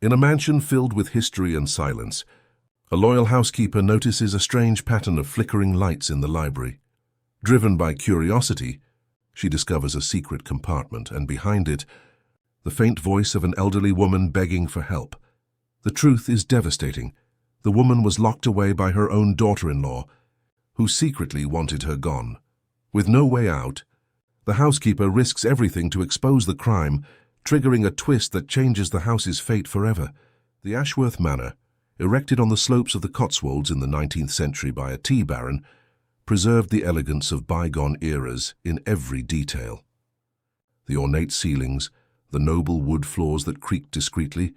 In a mansion filled with history and silence, a loyal housekeeper notices a strange pattern of flickering lights in the library. Driven by curiosity, she discovers a secret compartment, and behind it, the faint voice of an elderly woman begging for help. The truth is devastating. The woman was locked away by her own daughter-in-law, who secretly wanted her gone. With no way out, the housekeeper risks everything to expose the crime, triggering a twist that changes the house's fate forever. The Ashworth Manor, erected on the slopes of the Cotswolds in the 19th century by a tea baron, preserved the elegance of bygone eras in every detail. The ornate ceilings, the noble wood floors that creaked discreetly,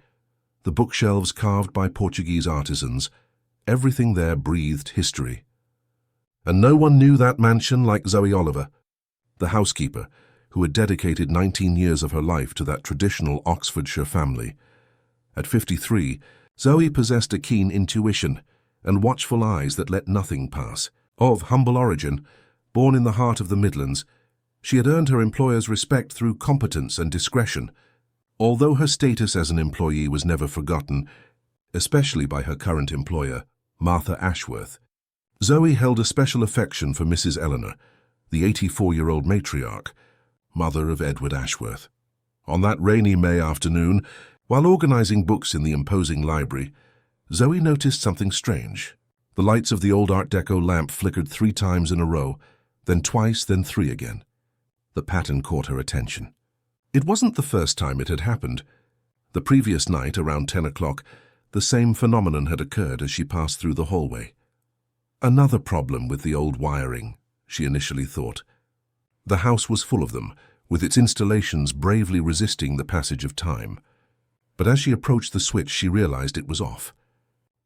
the bookshelves carved by Portuguese artisans, everything there breathed history. And no one knew that mansion like Zoe Oliver, the housekeeper, who had dedicated 19 years of her life to that traditional Oxfordshire family. At 53, Zoe possessed a keen intuition and watchful eyes that let nothing pass. Of humble origin, born in the heart of the Midlands, she had earned her employer's respect through competence and discretion. Although her status as an employee was never forgotten, especially by her current employer, Martha Ashworth, Zoe held a special affection for Mrs. Eleanor, the 84-year-old matriarch, mother of Edward Ashworth. On that rainy May afternoon, while organizing books in the imposing library, Zoe noticed something strange. The lights of the old Art Deco lamp flickered 3 times in a row, then twice, then 3 again. The pattern caught her attention. It wasn't the first time it had happened. The previous night, around 10 o'clock, the same phenomenon had occurred as she passed through the hallway. Another problem with the old wiring, she initially thought. The house was full of them, with its installations bravely resisting the passage of time. But as she approached the switch, she realized it was off.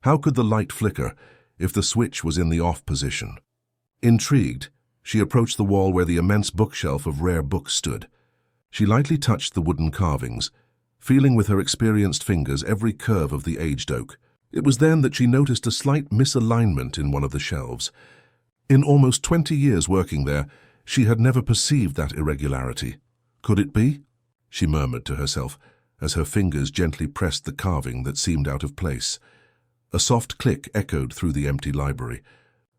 How could the light flicker if the switch was in the off position? Intrigued, she approached the wall where the immense bookshelf of rare books stood. She lightly touched the wooden carvings, feeling with her experienced fingers every curve of the aged oak. It was then that she noticed a slight misalignment in one of the shelves. In almost 20 years working there, she had never perceived that irregularity. Could it be? She murmured to herself, as her fingers gently pressed the carving that seemed out of place. A soft click echoed through the empty library.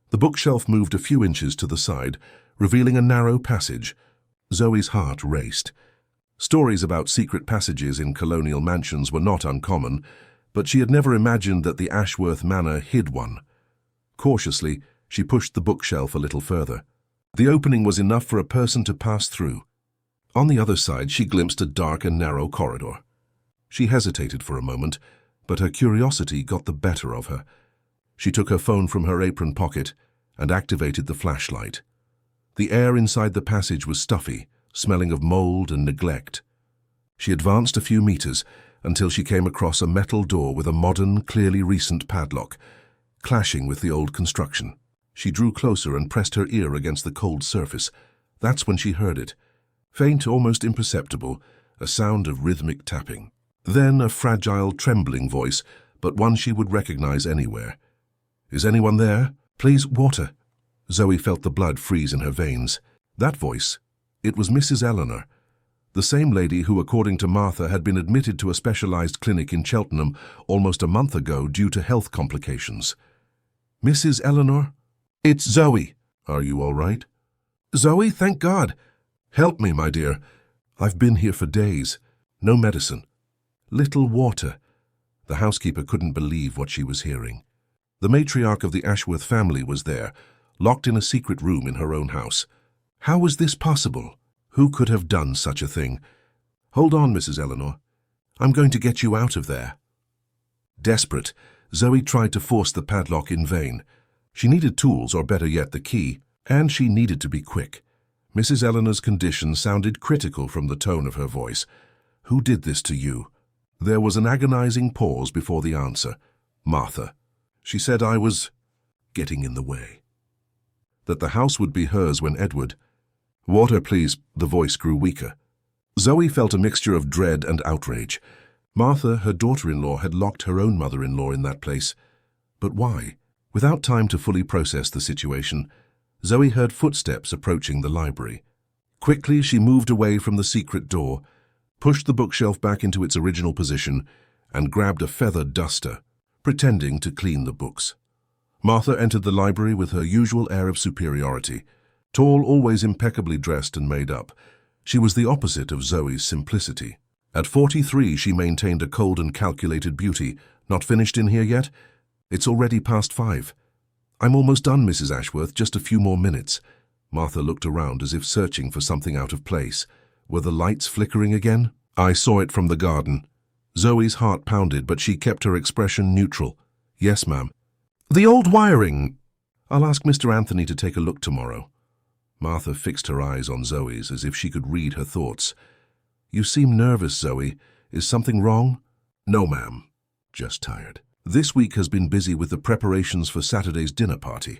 The bookshelf moved a few inches to the side, revealing a narrow passage. Zoe's heart raced. Stories about secret passages in colonial mansions were not uncommon, but she had never imagined that the Ashworth Manor hid one. Cautiously, she pushed the bookshelf a little further. The opening was enough for a person to pass through. On the other side, she glimpsed a dark and narrow corridor. She hesitated for a moment, but her curiosity got the better of her. She took her phone from her apron pocket and activated the flashlight. The air inside the passage was stuffy, smelling of mold and neglect. She advanced a few meters until she came across a metal door with a modern, clearly recent padlock, clashing with the old construction. She drew closer and pressed her ear against the cold surface. That's when she heard it. Faint, almost imperceptible, a sound of rhythmic tapping. Then a fragile, trembling voice, but one she would recognize anywhere. "Is anyone there? Please, water." Zoe felt the blood freeze in her veins. That voice, it was Mrs. Eleanor, the same lady who, according to Martha, had been admitted to a specialized clinic in Cheltenham almost a month ago due to health complications. "Mrs. Eleanor?" "It's Zoe." "Are you all right?" "Zoe, thank God. Help me, my dear. I've been here for days. No medicine. Little water." The housekeeper couldn't believe what she was hearing. The matriarch of the Ashworth family was there, locked in a secret room in her own house. How was this possible? Who could have done such a thing? "Hold on, Mrs. Eleanor. I'm going to get you out of there." Desperate, Zoe tried to force the padlock in vain. She needed tools, or better yet, the key, and she needed to be quick. Mrs. Eleanor's condition sounded critical from the tone of her voice. "Who did this to you?" There was an agonizing pause before the answer. "Martha." She said I was getting in the way. That the house would be hers when Edward... "Water, please." The voice grew weaker. Zoe felt a mixture of dread and outrage. Martha, her daughter-in-law, had locked her own mother-in-law in that place. But why? Without time to fully process the situation, Zoe heard footsteps approaching the library. Quickly, she moved away from the secret door, pushed the bookshelf back into its original position, and grabbed a feather duster, pretending to clean the books. Martha entered the library with her usual air of superiority, tall, always impeccably dressed and made up. She was the opposite of Zoe's simplicity. At 43, she maintained a cold and calculated beauty. Not finished in here yet? It's already past 5. I'm almost done, Mrs. Ashworth, just a few more minutes. Martha looked around as if searching for something out of place. Were the lights flickering again? I saw it from the garden. Zoe's heart pounded, but she kept her expression neutral. Yes, ma'am. The old wiring. I'll ask Mr. Anthony to take a look tomorrow. Martha fixed her eyes on Zoe's as if she could read her thoughts. You seem nervous, Zoe. Is something wrong? No, ma'am. Just tired. This week has been busy with the preparations for Saturday's dinner party.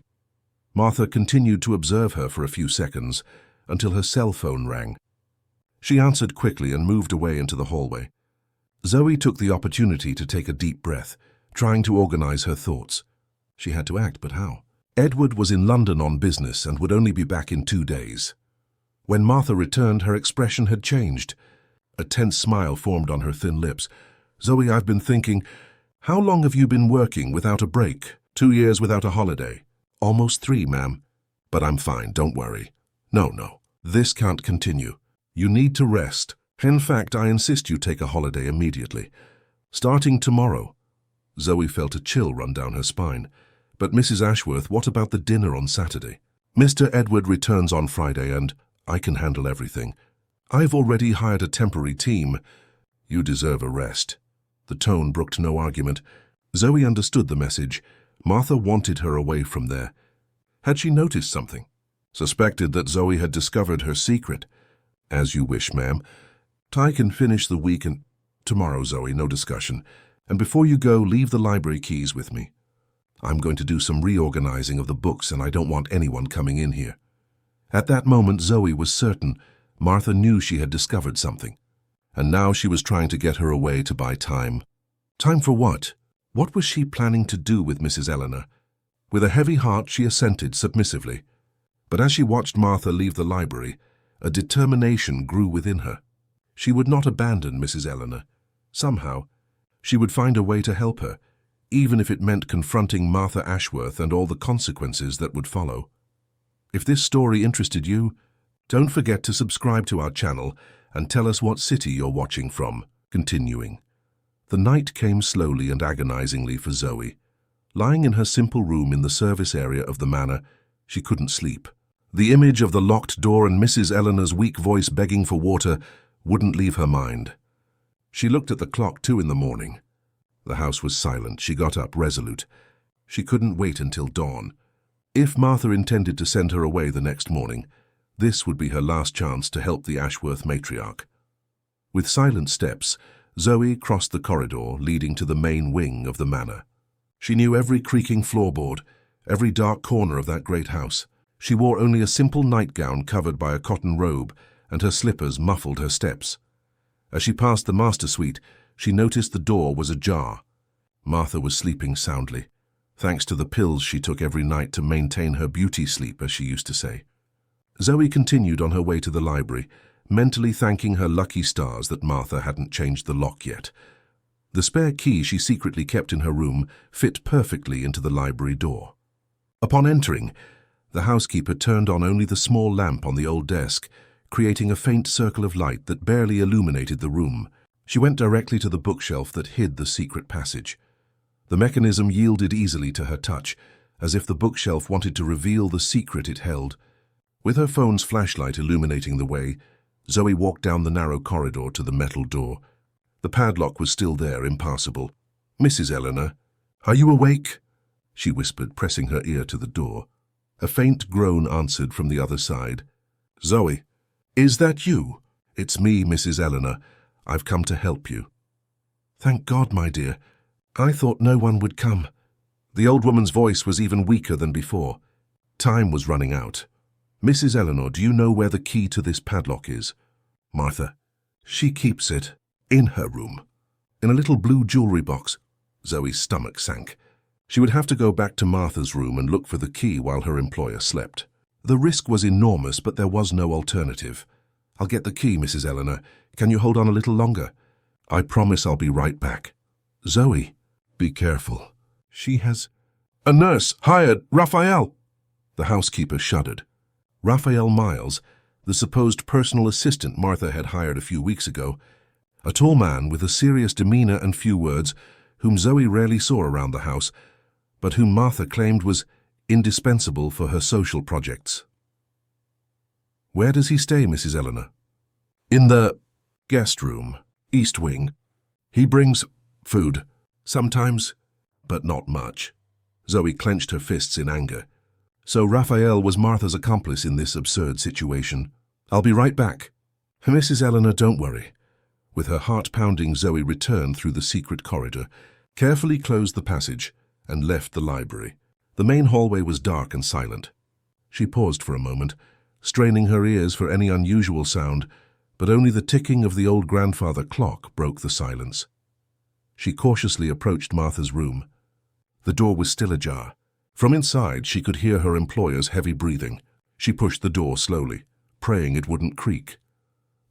Martha continued to observe her for a few seconds until her cell phone rang. She answered quickly and moved away into the hallway. Zoe took the opportunity to take a deep breath, trying to organize her thoughts. She had to act, but how? Edward was in London on business and would only be back in 2 days. When Martha returned, her expression had changed. A tense smile formed on her thin lips. Zoe, I've been thinking, how long have you been working without a break? 2 years without a holiday? Almost 3, ma'am. But I'm fine, don't worry. No. This can't continue. You need to rest. In fact, I insist you take a holiday immediately. Starting tomorrow. Zoe felt a chill run down her spine. But Mrs. Ashworth, what about the dinner on Saturday? Mr. Edward returns on Friday and I can handle everything. I've already hired a temporary team. You deserve a rest. The tone brooked no argument. Zoe understood the message. Martha wanted her away from there. Had she noticed something? Suspected that Zoe had discovered her secret? As you wish, ma'am. Ty can finish the week and... Tomorrow, Zoe, no discussion. And before you go, leave the library keys with me. I'm going to do some reorganizing of the books and I don't want anyone coming in here. At that moment, Zoe was certain. Martha knew she had discovered something. And now she was trying to get her away to buy time. Time for what? What was she planning to do with Mrs. Eleanor? With a heavy heart, she assented submissively. But as she watched Martha leave the library, a determination grew within her. She would not abandon Mrs. Eleanor. Somehow, she would find a way to help her, even if it meant confronting Martha Ashworth and all the consequences that would follow. If this story interested you, don't forget to subscribe to our channel and tell us what city you're watching from. Continuing. The night came slowly and agonizingly for Zoe. Lying in her simple room in the service area of the manor, she couldn't sleep. The image of the locked door and Mrs. Eleanor's weak voice begging for water wouldn't leave her mind. She looked at the clock, 2 in the morning. The house was silent. She got up, resolute. She couldn't wait until dawn. If Martha intended to send her away the next morning, this would be her last chance to help the Ashworth matriarch. With silent steps, Zoe crossed the corridor leading to the main wing of the manor. She knew every creaking floorboard, every dark corner of that great house. She wore only a simple nightgown covered by a cotton robe, and her slippers muffled her steps. As she passed the master suite, she noticed the door was ajar. Martha was sleeping soundly, thanks to the pills she took every night to maintain her beauty sleep, as she used to say. Zoe continued on her way to the library, mentally thanking her lucky stars that Martha hadn't changed the lock yet. The spare key she secretly kept in her room fit perfectly into the library door. Upon entering, the housekeeper turned on only the small lamp on the old desk, creating a faint circle of light that barely illuminated the room. She went directly to the bookshelf that hid the secret passage. The mechanism yielded easily to her touch, as if the bookshelf wanted to reveal the secret it held. With her phone's flashlight illuminating the way, Zoe walked down the narrow corridor to the metal door. The padlock was still there, impassable. "Mrs. Eleanor, are you awake?" she whispered, pressing her ear to the door. A faint groan answered from the other side. "Zoe, is that you?" "It's me, Mrs. Eleanor. I've come to help you." "Thank God, my dear. I thought no one would come." The old woman's voice was even weaker than before. Time was running out. "Mrs. Eleanor, do you know where the key to this padlock is?" "Martha, she keeps it in her room, in a little blue jewelry box." Zoe's stomach sank. She would have to go back to Martha's room and look for the key while her employer slept. The risk was enormous, but there was no alternative. "I'll get the key, Mrs. Eleanor. Can you hold on a little longer?" "I promise I'll be right back." Zoe, be careful. She has... A nurse hired, Raphael! The housekeeper shuddered. Raphael Miles, the supposed personal assistant Martha had hired a few weeks ago, a tall man with a serious demeanor and few words, whom Zoe rarely saw around the house, but whom Martha claimed was indispensable for her social projects. Where does he stay, Mrs. Eleanor? In the guest room, east wing. He brings food, sometimes, but not much. Zoe clenched her fists in anger. So Raphael was Martha's accomplice in this absurd situation. I'll be right back. Mrs. Eleanor, don't worry. With her heart pounding, Zoe returned through the secret corridor, carefully closed the passage, and left the library. The main hallway was dark and silent. She paused for a moment, straining her ears for any unusual sound, but only the ticking of the old grandfather clock broke the silence. She cautiously approached Martha's room. The door was still ajar. From inside, she could hear her employer's heavy breathing. She pushed the door slowly, praying it wouldn't creak.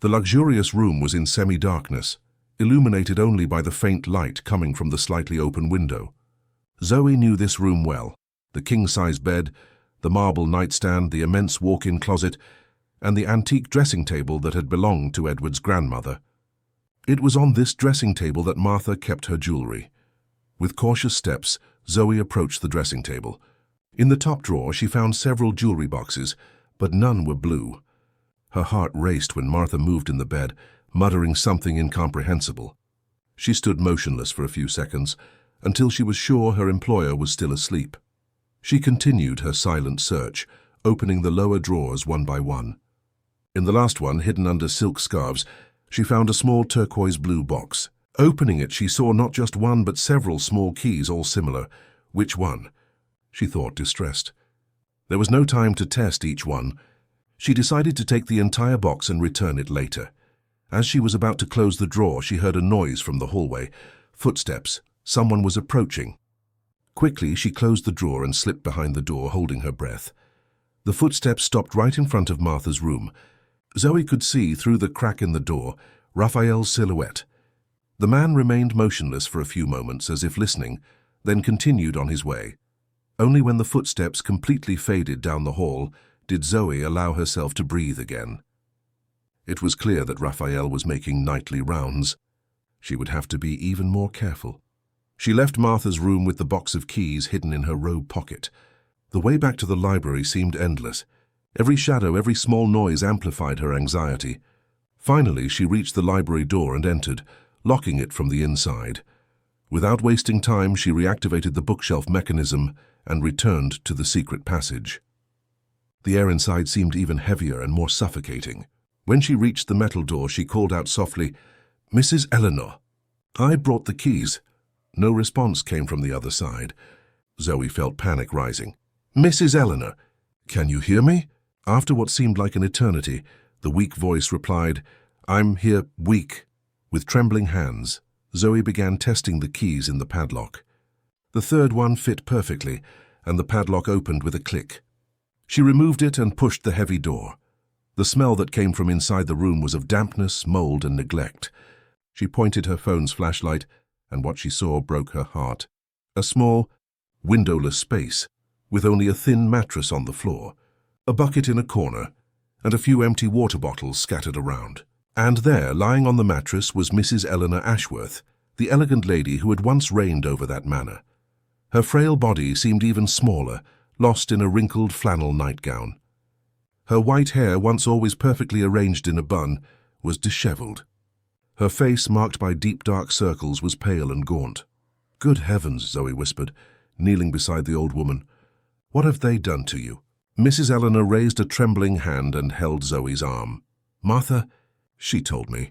The luxurious room was in semi-darkness, illuminated only by the faint light coming from the slightly open window. Zoe knew this room well. The king-size bed, the marble nightstand, the immense walk-in closet, and the antique dressing table that had belonged to Edward's grandmother. It was on this dressing table that Martha kept her jewelry. With cautious steps, Zoe approached the dressing table. In the top drawer, she found several jewelry boxes, but none were blue. Her heart raced when Martha moved in the bed, muttering something incomprehensible. She stood motionless for a few seconds, until she was sure her employer was still asleep. She continued her silent search, opening the lower drawers one by one. In the last one, hidden under silk scarves, she found a small turquoise blue box. Opening it, she saw not just one but several small keys, all similar. Which one? She thought, distressed. There was no time to test each one. She decided to take the entire box and return it later. As she was about to close the drawer, she heard a noise from the hallway. Footsteps. Someone was approaching. Quickly, she closed the drawer and slipped behind the door, holding her breath. The footsteps stopped right in front of Martha's room. Zoe could see, through the crack in the door, Raphael's silhouette. The man remained motionless for a few moments, as if listening, then continued on his way. Only when the footsteps completely faded down the hall did Zoe allow herself to breathe again. It was clear that Raphael was making nightly rounds. She would have to be even more careful. She left Martha's room with the box of keys hidden in her robe pocket. The way back to the library seemed endless. Every shadow, every small noise amplified her anxiety. Finally, she reached the library door and entered, locking it from the inside. Without wasting time, she reactivated the bookshelf mechanism and returned to the secret passage. The air inside seemed even heavier and more suffocating. When she reached the metal door, she called out softly, "Mrs. Eleanor." "I brought the keys." No response came from the other side. Zoe felt panic rising. "Mrs. Eleanor, can you hear me?" After what seemed like an eternity, the weak voice replied, "I'm here, weak." With trembling hands, Zoe began testing the keys in the padlock. The third one fit perfectly, and the padlock opened with a click. She removed it and pushed the heavy door. The smell that came from inside the room was of dampness, mold, and neglect. She pointed her phone's flashlight, and what she saw broke her heart. A small, windowless space, with only a thin mattress on the floor, a bucket in a corner, and a few empty water bottles scattered around. And there, lying on the mattress, was Mrs. Eleanor Ashworth, the elegant lady who had once reigned over that manor. Her frail body seemed even smaller, lost in a wrinkled flannel nightgown. Her white hair, once always perfectly arranged in a bun, was disheveled. Her face, marked by deep dark circles, was pale and gaunt. "Good heavens," Zoe whispered, kneeling beside the old woman. "What have they done to you?" Mrs. Eleanor raised a trembling hand and held Zoe's arm. "Martha," she told me,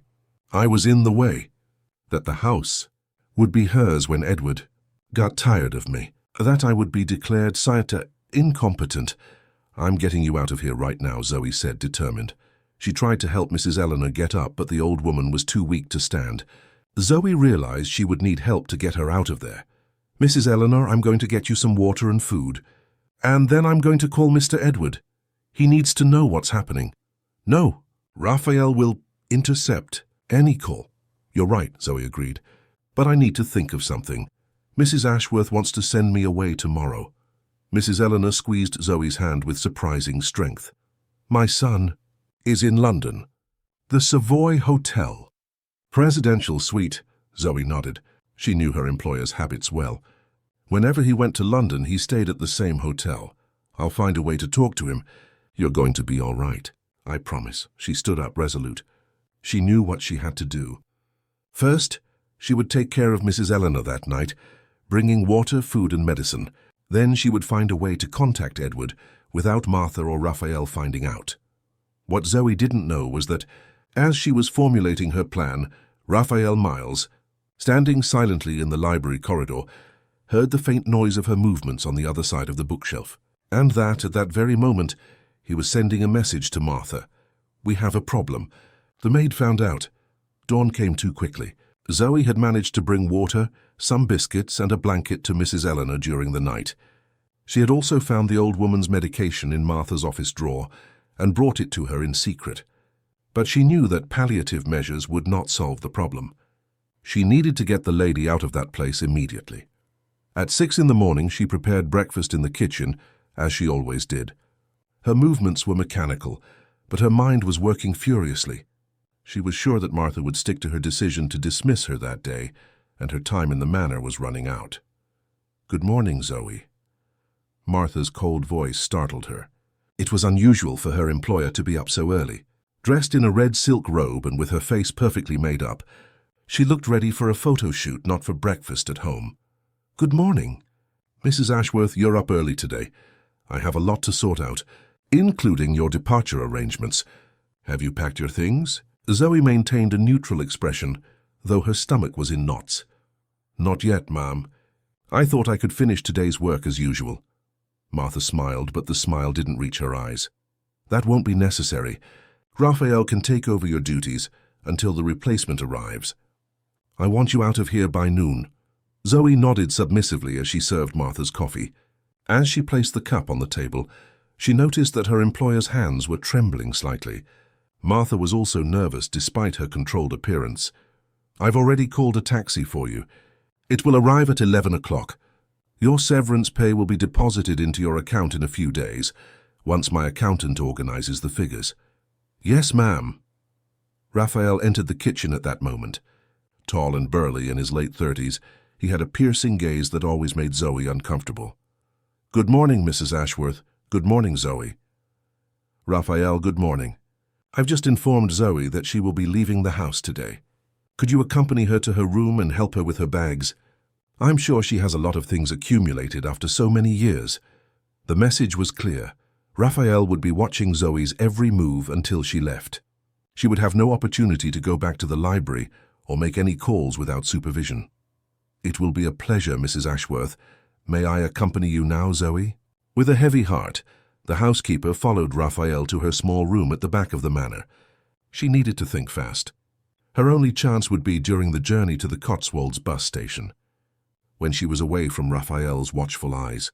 "I was in the way. That the house would be hers when Edward got tired of me. That I would be declared incompetent. I'm getting you out of here right now," Zoe said, determined. She tried to help Mrs. Eleanor get up, but the old woman was too weak to stand. Zoe realized she would need help to get her out of there. "Mrs. Eleanor, I'm going to get you some water and food. And then I'm going to call Mr. Edward. He needs to know what's happening." "No, Raphael will intercept any call." "You're right," Zoe agreed. But I need to think of something. Mrs. Ashworth wants to send me away tomorrow." Mrs. Eleanor squeezed Zoe's hand with surprising strength. "My son is in London. The Savoy Hotel." "Presidential suite," Zoe nodded. She knew her employer's habits well. "Whenever he went to London, he stayed at the same hotel. I'll find a way to talk to him. You're going to be all right, I promise." She stood up resolute. She knew what she had to do. First, she would take care of Mrs. Eleanor that night, bringing water, food, and medicine. Then she would find a way to contact Edward without Martha or Raphael finding out. What Zoe didn't know was that, as she was formulating her plan, Raphael Miles, standing silently in the library corridor, heard the faint noise of her movements on the other side of the bookshelf, and that, at that very moment, he was sending a message to Martha. "We have a problem." The maid found out. Dawn came too quickly. Zoe had managed to bring water, some biscuits, and a blanket to Mrs. Eleanor during the night. She had also found the old woman's medication in Martha's office drawer and brought it to her in secret. But she knew that palliative measures would not solve the problem. She needed to get the lady out of that place immediately. At 6 in the morning, she prepared breakfast in the kitchen, as she always did. Her movements were mechanical, but her mind was working furiously. She was sure that Martha would stick to her decision to dismiss her that day, and her time in the manor was running out. "Good morning, Zoe." Martha's cold voice startled her. It was unusual for her employer to be up so early. Dressed in a red silk robe and with her face perfectly made up, she looked ready for a photo shoot, not for breakfast at home. "Good morning. Mrs. Ashworth, you're up early today. I have a lot to sort out, including your departure arrangements. Have you packed your things?" Zoe maintained a neutral expression, though her stomach was in knots. "Not yet, ma'am. I thought I could finish today's work as usual." Martha smiled, but the smile didn't reach her eyes. "That won't be necessary. Raphael can take over your duties until the replacement arrives. I want you out of here by noon." Zoe nodded submissively as she served Martha's coffee. As she placed the cup on the table, she noticed that her employer's hands were trembling slightly. Martha was also nervous despite her controlled appearance. "I've already called a taxi for you. It will arrive at 11 o'clock. Your severance pay will be deposited into your account in a few days, once my accountant organizes the figures." "Yes, ma'am." Raphael entered the kitchen at that moment. Tall and burly in his late 30s, he had a piercing gaze that always made Zoe uncomfortable. "Good morning, Mrs. Ashworth." "Good morning, Zoe." "Raphael, good morning. I've just informed Zoe that she will be leaving the house today. Could you accompany her to her room and help her with her bags? I'm sure she has a lot of things accumulated after so many years." The message was clear. Raphael would be watching Zoe's every move until she left. She would have no opportunity to go back to the library or make any calls without supervision. "It will be a pleasure, Mrs. Ashworth. May I accompany you now, Zoe?" With a heavy heart, the housekeeper followed Raphael to her small room at the back of the manor. She needed to think fast. Her only chance would be during the journey to the Cotswolds bus station, when she was away from Raphael's watchful eyes.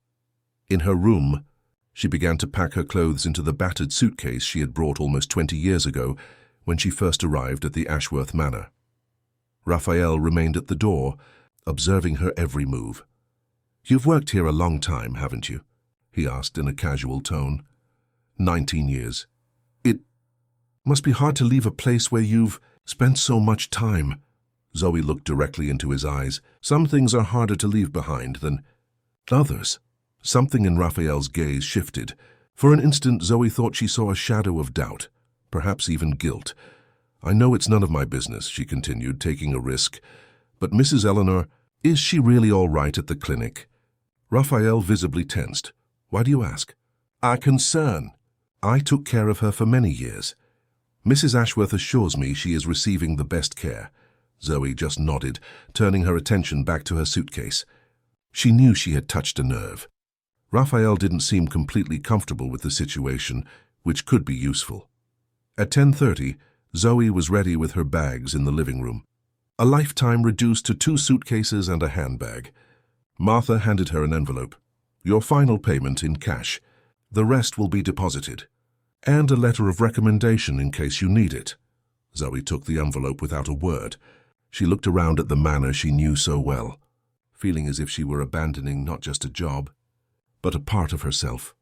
In her room, she began to pack her clothes into the battered suitcase she had brought almost 20 years ago when she first arrived at the Ashworth Manor. Raphael remained at the door, observing her every move. "You've worked here a long time, haven't you?" he asked in a casual tone. 19 years. "It must be hard to leave a place where you've spent so much time." Zoe looked directly into his eyes. "Some things are harder to leave behind than others." Something in Raphael's gaze shifted. For an instant, Zoe thought she saw a shadow of doubt, perhaps even guilt. "I know it's none of my business," she continued, taking a risk. "But Mrs. Eleanor, is she really all right at the clinic?" Raphael visibly tensed. "Why do you ask?" "A concern. I took care of her for many years. Mrs. Ashworth assures me she is receiving the best care." Zoe just nodded, turning her attention back to her suitcase. She knew she had touched a nerve. Raphael didn't seem completely comfortable with the situation, which could be useful. At 10:30, Zoe was ready with her bags in the living room. A lifetime reduced to 2 suitcases and a handbag. Martha handed her an envelope. "Your final payment in cash. The rest will be deposited. And a letter of recommendation in case you need it." Zoe took the envelope without a word. She looked around at the manor she knew so well, feeling as if she were abandoning not just a job, but a part of herself.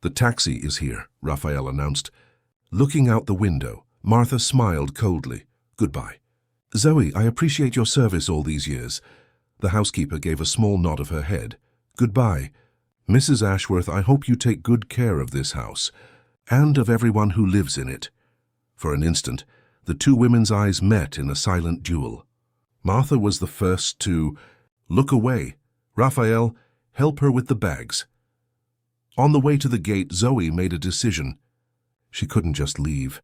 "The taxi is here," Raphael announced. Looking out the window, Martha smiled coldly. "Goodbye." "Zoe, I appreciate your service all these years." The housekeeper gave a small nod of her head. "Goodbye. Mrs. Ashworth, I hope you take good care of this house, and of everyone who lives in it." For an instant, the two women's eyes met in a silent duel. Martha was the first to look away. "Raphael, help her with the bags." On the way to the gate, Zoe made a decision. She couldn't just leave.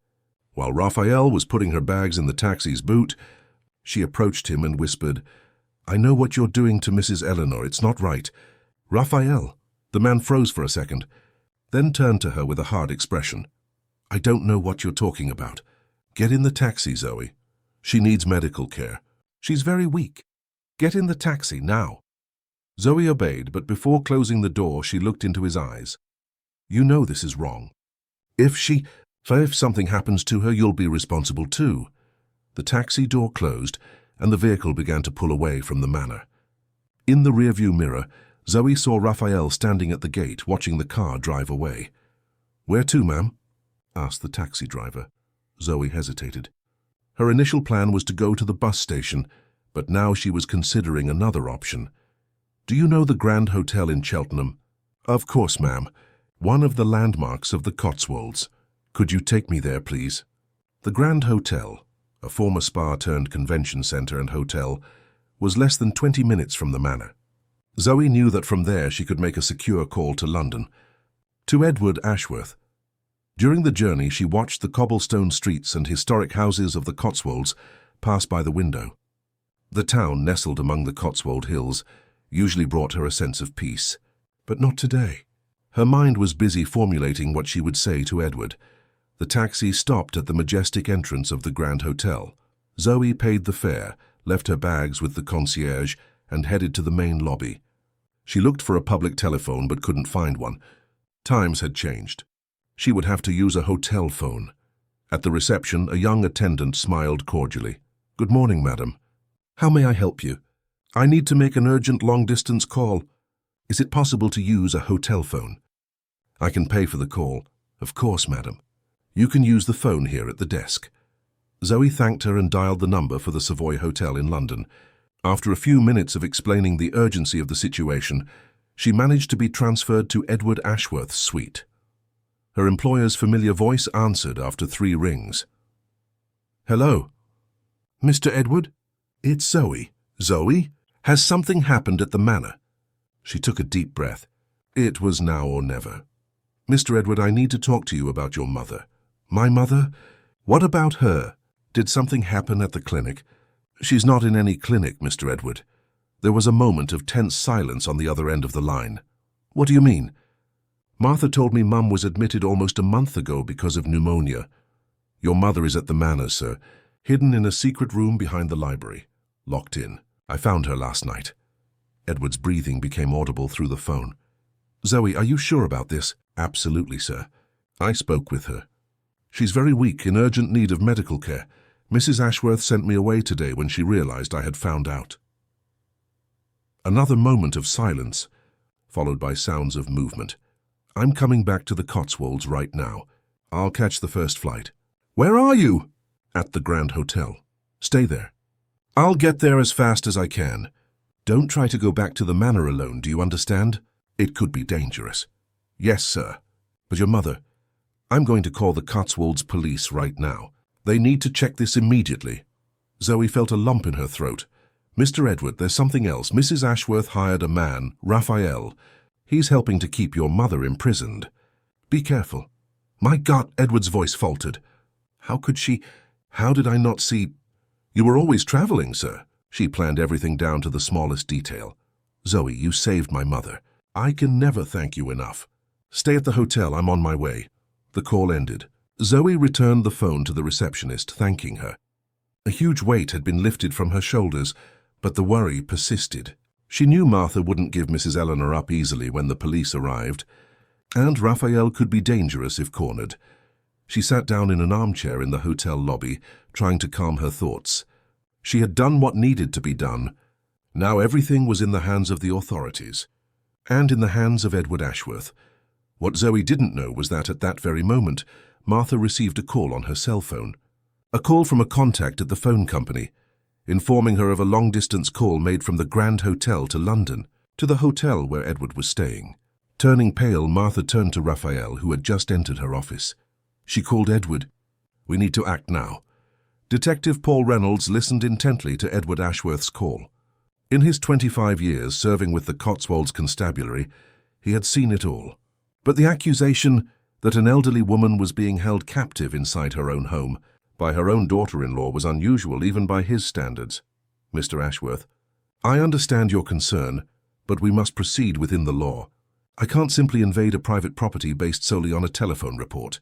While Raphael was putting her bags in the taxi's boot, she approached him and whispered, "I know what you're doing to Mrs. Eleanor. It's not right." "Raphael." The man froze for a second, then turned to her with a hard expression. "I don't know what you're talking about. Get in the taxi, Zoe. She needs medical care. She's very weak. Get in the taxi now." Zoe obeyed, but before closing the door, she looked into his eyes. "You know this is wrong. If something happens to her, you'll be responsible too." The taxi door closed, and the vehicle began to pull away from the manor. In the rearview mirror, Zoe saw Raphael standing at the gate, watching the car drive away. "Where to, ma'am?" asked the taxi driver. Zoe hesitated. Her initial plan was to go to the bus station, but now she was considering another option. "Do you know the Grand Hotel in Cheltenham?" "Of course, ma'am. One of the landmarks of the Cotswolds. Could you take me there, please?" The Grand Hotel, a former spa-turned-convention center and hotel, was less than 20 minutes from the manor. Zoe knew that from there she could make a secure call to London, to Edward Ashworth. During the journey, she watched the cobblestone streets and historic houses of the Cotswolds pass by the window. The town, nestled among the Cotswold Hills, usually brought her a sense of peace. But not today. Her mind was busy formulating what she would say to Edward. The taxi stopped at the majestic entrance of the Grand Hotel. Zoe paid the fare, left her bags with the concierge, and headed to the main lobby. She looked for a public telephone but couldn't find one. Times had changed. She would have to use a hotel phone. At the reception, a young attendant smiled cordially. "Good morning, madam. How may I help you?" "I need to make an urgent long-distance call. Is it possible to use a hotel phone?" "I can pay for the call." "Of course, madam. You can use the phone here at the desk." Zoe thanked her and dialed the number for the Savoy Hotel in London. After a few minutes of explaining the urgency of the situation, she managed to be transferred to Edward Ashworth's suite. Her employer's familiar voice answered after 3 rings. "Hello?" "Mr. Edward? It's Zoe." "Zoe? Has something happened at the manor?" She took a deep breath. It was now or never. "Mr. Edward, I need to talk to you about your mother." "My mother? What about her? Did something happen at the clinic?" "She's not in any clinic, Mr. Edward." There was a moment of tense silence on the other end of the line. "What do you mean?" "Martha told me Mum was admitted almost a month ago because of pneumonia." "Your mother is at the manor, sir, hidden in a secret room behind the library, locked in. I found her last night." Edward's breathing became audible through the phone. "Zoe, are you sure about this?" "Absolutely, sir. I spoke with her. She's very weak, in urgent need of medical care. Mrs. Ashworth sent me away today when she realized I had found out." Another moment of silence, followed by sounds of movement. "I'm coming back to the Cotswolds right now. I'll catch the first flight." "Where are you?" "At the Grand Hotel. Stay there." "I'll get there as fast as I can." "Don't try to go back to the manor alone, do you understand? It could be dangerous." "Yes, sir." "But your mother?" "I'm going to call the Cotswolds police right now. They need to check this immediately." Zoe felt a lump in her throat. "Mr. Edward, there's something else. Mrs. Ashworth hired a man, Raphael. He's helping to keep your mother imprisoned. Be careful." "My God," Edward's voice faltered. "How could she? How did I not see?" "You were always traveling, sir." She planned everything down to the smallest detail. "Zoe, you saved my mother. I can never thank you enough. Stay at the hotel. I'm on my way." The call ended. Zoe returned the phone to the receptionist, thanking her. A huge weight had been lifted from her shoulders, but the worry persisted. She knew Martha wouldn't give Mrs. Eleanor up easily when the police arrived, and Raphael could be dangerous if cornered. She sat down in an armchair in the hotel lobby, trying to calm her thoughts. She had done what needed to be done. Now everything was in the hands of the authorities, and in the hands of Edward Ashworth. What Zoe didn't know was that at that very moment, Martha received a call on her cell phone. A call from a contact at the phone company, informing her of a long-distance call made from the Grand Hotel to London, to the hotel where Edward was staying. Turning pale, Martha turned to Raphael, who had just entered her office. She called Edward. "We need to act now." Detective Paul Reynolds listened intently to Edward Ashworth's call. In his 25 years serving with the Cotswolds Constabulary, he had seen it all. But the accusation that an elderly woman was being held captive inside her own home by her own daughter-in-law was unusual even by his standards. "Mr. Ashworth, I understand your concern, but we must proceed within the law. I can't simply invade a private property based solely on a telephone report.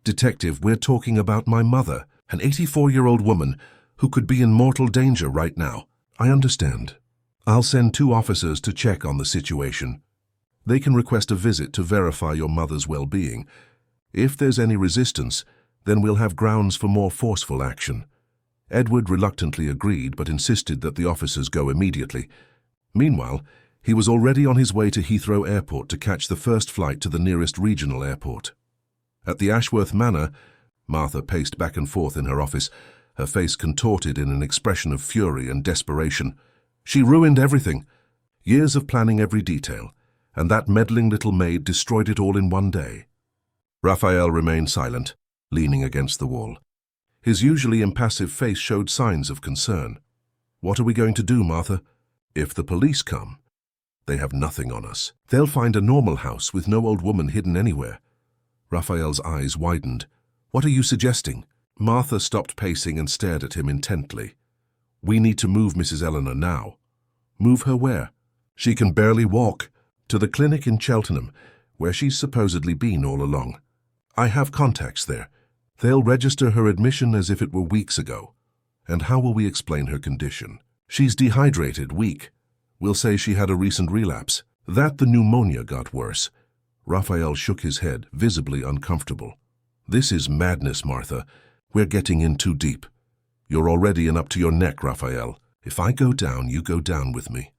Detective, we're talking about my mother, an 84-year-old woman who could be in mortal danger right now." "I understand. I'll send 2 officers to check on the situation. They can request a visit to verify your mother's well-being. If there's any resistance, then we'll have grounds for more forceful action." Edward reluctantly agreed, but insisted that the officers go immediately. Meanwhile, he was already on his way to Heathrow Airport to catch the first flight to the nearest regional airport. At the Ashworth Manor, Martha paced back and forth in her office, her face contorted in an expression of fury and desperation. She ruined everything. Years of planning every detail, and that meddling little maid destroyed it all in one day. Raphael remained silent, leaning against the wall. His usually impassive face showed signs of concern. "What are we going to do, Martha? If the police come, they have nothing on us. They'll find a normal house with no old woman hidden anywhere." Raphael's eyes widened. "What are you suggesting?" Martha stopped pacing and stared at him intently. "We need to move Mrs. Eleanor now." "Move her where?" "She can barely walk." "To the clinic in Cheltenham, where she's supposedly been all along. I have contacts there. They'll register her admission as if it were weeks ago." "And how will we explain her condition?" "She's dehydrated, weak. We'll say she had a recent relapse. That the pneumonia got worse." Raphael shook his head, visibly uncomfortable. "This is madness, Martha. We're getting in too deep. You're already in up to your neck, Raphael. If I go down, you go down with me.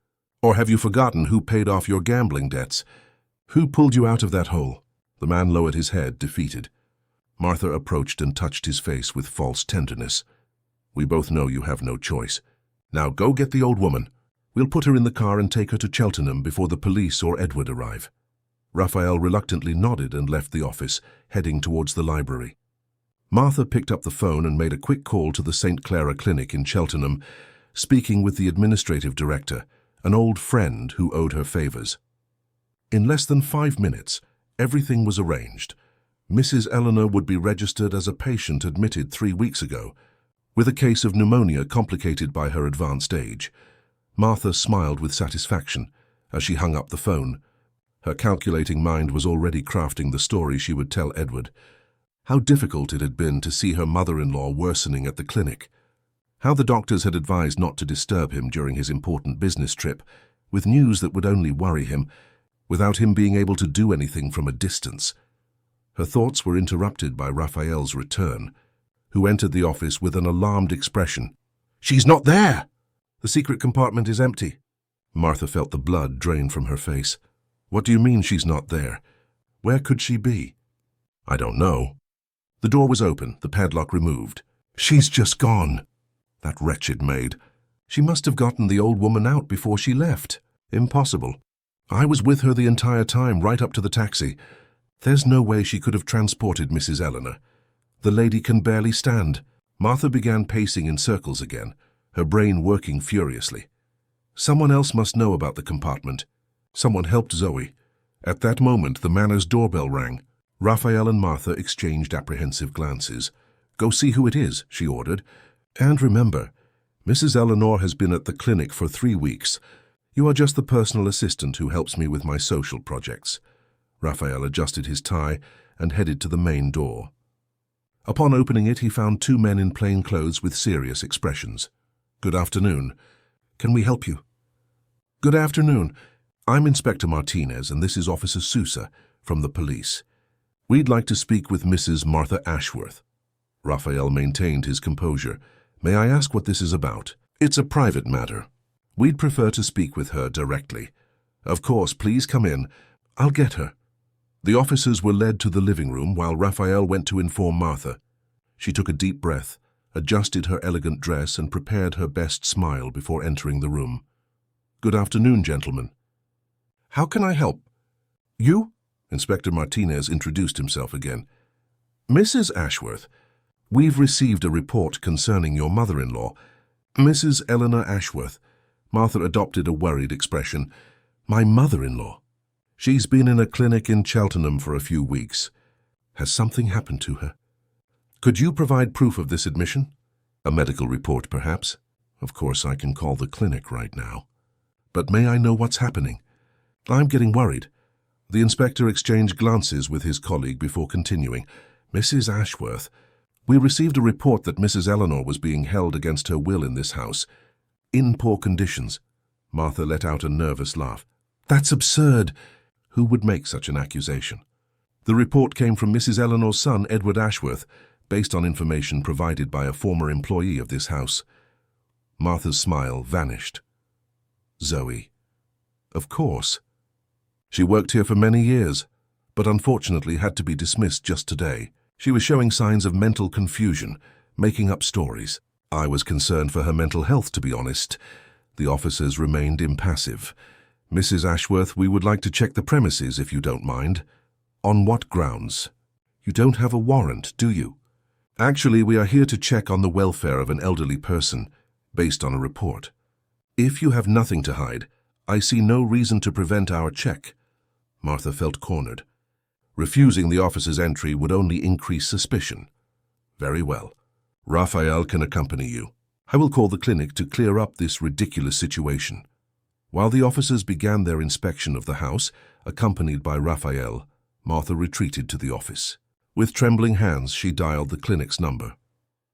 Or have you forgotten who paid off your gambling debts? Who pulled you out of that hole?" The man lowered his head, defeated. Martha approached and touched his face with false tenderness. "We both know you have no choice. Now go get the old woman. We'll put her in the car and take her to Cheltenham before the police or Edward arrive." Raphael reluctantly nodded and left the office, heading towards the library. Martha picked up the phone and made a quick call to the St. Clara Clinic in Cheltenham, speaking with the administrative director, an old friend who owed her favors. In less than 5 minutes, everything was arranged. Mrs. Eleanor would be registered as a patient admitted 3 weeks ago, with a case of pneumonia complicated by her advanced age. Martha smiled with satisfaction as she hung up the phone. Her calculating mind was already crafting the story she would tell Edward. How difficult it had been to see her mother-in-law worsening at the clinic. How the doctors had advised not to disturb him during his important business trip, with news that would only worry him, without him being able to do anything from a distance. Her thoughts were interrupted by Raphael's return, who entered the office with an alarmed expression. "She's not there!" "The secret compartment is empty." Martha felt the blood drain from her face. "What do you mean she's not there? Where could she be?" "I don't know." The door was open, the padlock removed. "She's just gone." That wretched maid. She must have gotten the old woman out before she left. Impossible. I was with her the entire time, right up to the taxi. There's no way she could have transported Mrs. Eleanor. The lady can barely stand. Martha began pacing in circles again, her brain working furiously. Someone else must know about the compartment. Someone helped Zoe. At that moment, the manor's doorbell rang. Raphael and Martha exchanged apprehensive glances. "Go see who it is," she ordered. "And remember, Mrs. Eleanor has been at the clinic for 3 weeks. You are just the personal assistant who helps me with my social projects." Raphael adjusted his tie and headed to the main door. Upon opening it, he found 2 men in plain clothes with serious expressions. "Good afternoon. Can we help you?" "Good afternoon. I'm Inspector Martinez, and this is Officer Sousa from the police. We'd like to speak with Mrs. Martha Ashworth." Raphael maintained his composure. May I ask what this is about? It's a private matter. We'd prefer to speak with her directly. Of course, please come in. I'll get her. The officers were led to the living room while Raphael went to inform Martha. She took a deep breath, adjusted her elegant dress, and prepared her best smile before entering the room. Good afternoon, gentlemen. How can I help? You? Inspector Martinez introduced himself again. Mrs. Ashworth, we've received a report concerning your mother-in-law, Mrs. Eleanor Ashworth. Martha adopted a worried expression. My mother-in-law? She's been in a clinic in Cheltenham for a few weeks. Has something happened to her? Could you provide proof of this admission? A medical report, perhaps? Of course, I can call the clinic right now. But may I know what's happening? I'm getting worried. The inspector exchanged glances with his colleague before continuing. Mrs. Ashworth, we received a report that Mrs. Eleanor was being held against her will in this house, in poor conditions. Martha let out a nervous laugh. That's absurd. Who would make such an accusation? The report came from Mrs. Eleanor's son, Edward Ashworth, based on information provided by a former employee of this house. Martha's smile vanished. Zoe. Of course. She worked here for many years, but unfortunately had to be dismissed just today. She was showing signs of mental confusion, making up stories. I was concerned for her mental health, to be honest. The officers remained impassive. Mrs. Ashworth, we would like to check the premises, if you don't mind. On what grounds? You don't have a warrant, do you? Actually, we are here to check on the welfare of an elderly person, based on a report. If you have nothing to hide, I see no reason to prevent our check. Martha felt cornered. Refusing the officer's entry would only increase suspicion. Very well. Raphael can accompany you. I will call the clinic to clear up this ridiculous situation. While the officers began their inspection of the house, accompanied by Raphael, Martha retreated to the office. With trembling hands, she dialed the clinic's number.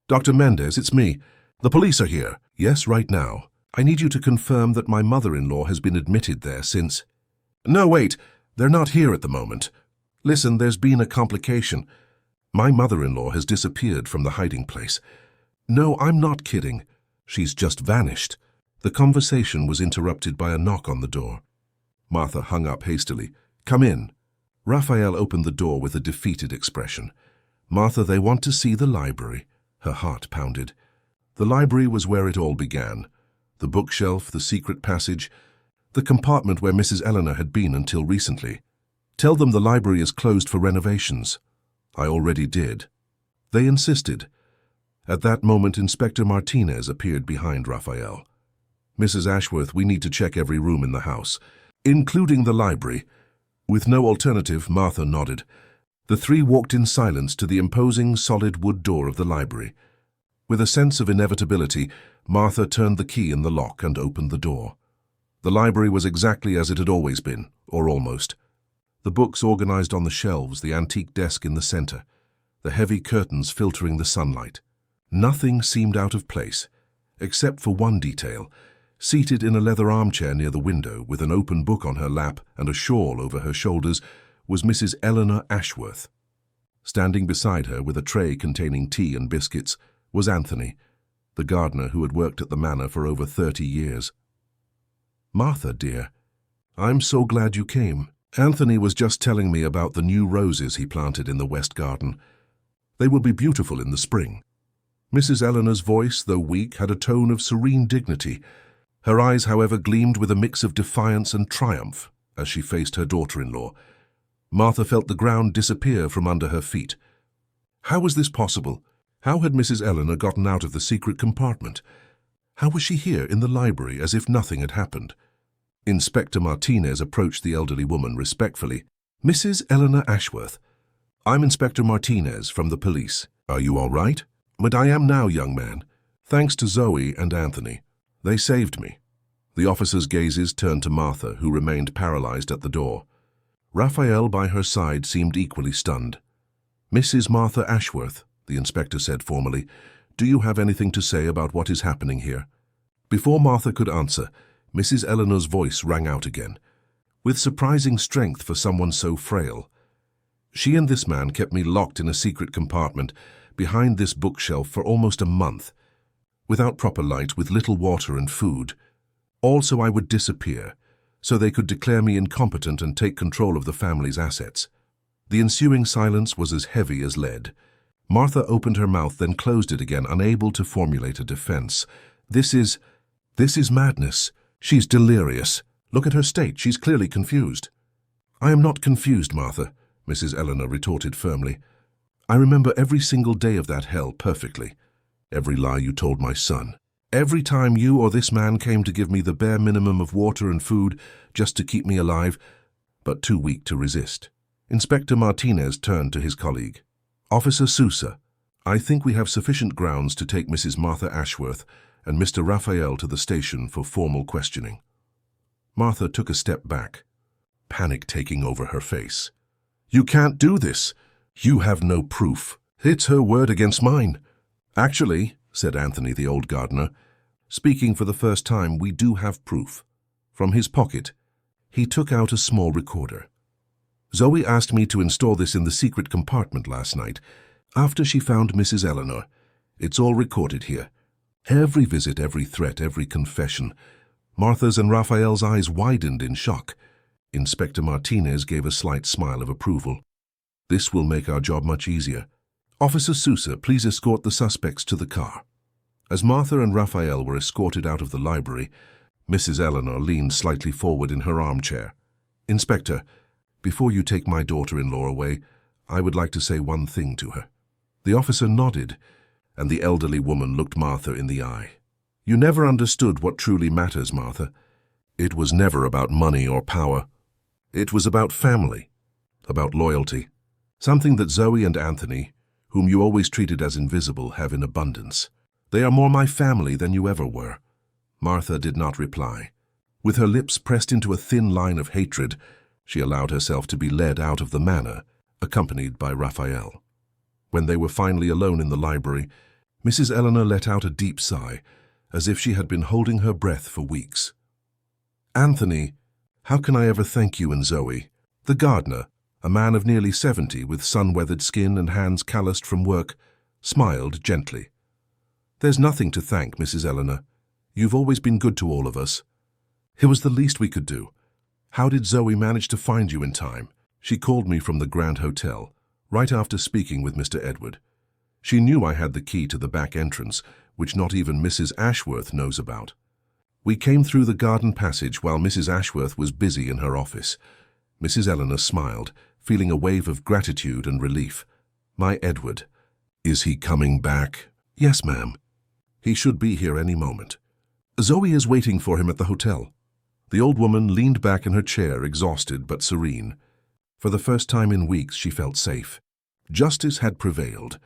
Dr. Mendez, it's me. The police are here. Yes, right now. I need you to confirm that my mother-in-law has been admitted there since... No, wait. They're not here at the moment. Listen, there's been a complication. My mother-in-law has disappeared from the hiding place. No, I'm not kidding. She's just vanished. The conversation was interrupted by a knock on the door. Martha hung up hastily. Come in. Raphael opened the door with a defeated expression. Martha, they want to see the library. Her heart pounded. The library was where it all began. The bookshelf, the secret passage, the compartment where Mrs. Eleanor had been until recently. Tell them the library is closed for renovations. I already did. They insisted. At that moment, Inspector Martinez appeared behind Raphael. Mrs. Ashworth, we need to check every room in the house, including the library. With no alternative, Martha nodded. The three walked in silence to the imposing solid wood door of the library. With a sense of inevitability, Martha turned the key in the lock and opened the door. The library was exactly as it had always been, or almost. The books organized on the shelves, the antique desk in the center, the heavy curtains filtering the sunlight. Nothing seemed out of place, except for one detail. Seated in a leather armchair near the window, with an open book on her lap and a shawl over her shoulders, was Mrs. Eleanor Ashworth. Standing beside her, with a tray containing tea and biscuits, was Anthony, the gardener who had worked at the manor for over 30 years. Martha, dear, I'm so glad you came. Anthony was just telling me about the new roses he planted in the west garden. They will be beautiful in the spring. Mrs. Eleanor's voice, though weak, had a tone of serene dignity. Her eyes, however, gleamed with a mix of defiance and triumph as she faced her daughter-in-law. Martha felt the ground disappear from under her feet. How was this possible? How had Mrs. Eleanor gotten out of the secret compartment? How was she here in the library as if nothing had happened? Inspector Martinez approached the elderly woman respectfully. Mrs. Eleanor Ashworth, I'm Inspector Martinez from the police. Are you all right? But I am now, young man. Thanks to Zoe and Anthony. They saved me. The officer's gazes turned to Martha, who remained paralyzed at the door. Raphael by her side seemed equally stunned. Mrs. Martha Ashworth, the inspector said formally, do you have anything to say about what is happening here? Before Martha could answer, Mrs. Eleanor's voice rang out again, with surprising strength for someone so frail. She and this man kept me locked in a secret compartment behind this bookshelf for almost a month. without proper light, with little water and food. Also, I would disappear, so they could declare me incompetent and take control of the family's assets. The ensuing silence was as heavy as lead. Martha opened her mouth, then closed it again, unable to formulate a defense. This is madness. She's delirious. Look at her state. She's clearly confused. I am not confused, Martha, Mrs. Eleanor retorted firmly. I remember every single day of that hell perfectly. Every lie you told my son. Every time you or this man came to give me the bare minimum of water and food just to keep me alive, but too weak to resist. Inspector Martinez turned to his colleague. Officer Sousa, I think we have sufficient grounds to take Mrs. Martha Ashworth and Mr. Raphael to the station for formal questioning. Martha took a step back, panic taking over her face. You can't do this. You have no proof. It's her word against mine. Actually, said Anthony, the old gardener, speaking for the first time, we do have proof. From his pocket, he took out a small recorder. Zoe asked me to install this in the secret compartment last night, after she found Mrs. Eleanor. It's all recorded here. Every visit, every threat, every confession. Martha's and Raphael's eyes widened in shock. Inspector Martinez gave a slight smile of approval. This will make our job much easier. Officer Sousa, please escort the suspects to the car. As Martha and Raphael were escorted out of the library, Mrs. Eleanor leaned slightly forward in her armchair. Inspector, before you take my daughter-in-law away, I would like to say one thing to her. The officer nodded, and the elderly woman looked Martha in the eye. You never understood what truly matters, Martha. It was never about money or power. It was about family, about loyalty, something that Zoe and Anthony, whom you always treated as invisible, have in abundance. They are more my family than you ever were. Martha did not reply. With her lips pressed into a thin line of hatred, she allowed herself to be led out of the manor, accompanied by Raphael. When they were finally alone in the library, Mrs. Eleanor let out a deep sigh, as if she had been holding her breath for weeks. Anthony, how can I ever thank you and Zoe? The gardener, a man of nearly 70 with sun-weathered skin and hands calloused from work, smiled gently. There's nothing to thank, Mrs. Eleanor. You've always been good to all of us. It was the least we could do. How did Zoe manage to find you in time? She called me from the Grand Hotel, right after speaking with Mr. Edward. She knew I had the key to the back entrance, which not even Mrs. Ashworth knows about. We came through the garden passage while Mrs. Ashworth was busy in her office. Mrs. Eleanor smiled, feeling a wave of gratitude and relief. My Edward. Is he coming back? Yes, ma'am. He should be here any moment. Zoe is waiting for him at the hotel. The old woman leaned back in her chair, exhausted but serene. For the first time in weeks, she felt safe. Justice had prevailed,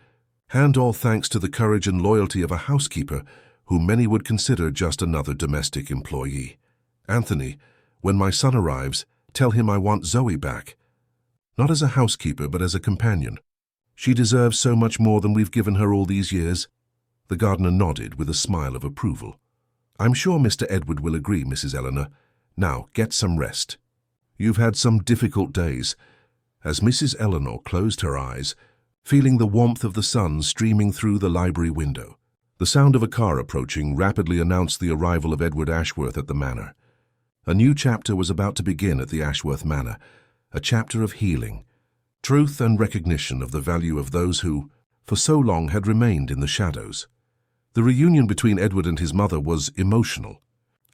and all thanks to the courage and loyalty of a housekeeper whom many would consider just another domestic employee. Anthony, when my son arrives, tell him I want Zoe back. Not as a housekeeper, but as a companion. She deserves so much more than we've given her all these years. The gardener nodded with a smile of approval. I'm sure Mr. Edward will agree, Mrs. Eleanor. Now, get some rest. You've had some difficult days. As Mrs. Eleanor closed her eyes, feeling the warmth of the sun streaming through the library window, the sound of a car approaching rapidly announced the arrival of Edward Ashworth at the manor. A new chapter was about to begin at the Ashworth Manor, a chapter of healing, truth and recognition of the value of those who, for so long, had remained in the shadows. The reunion between Edward and his mother was emotional.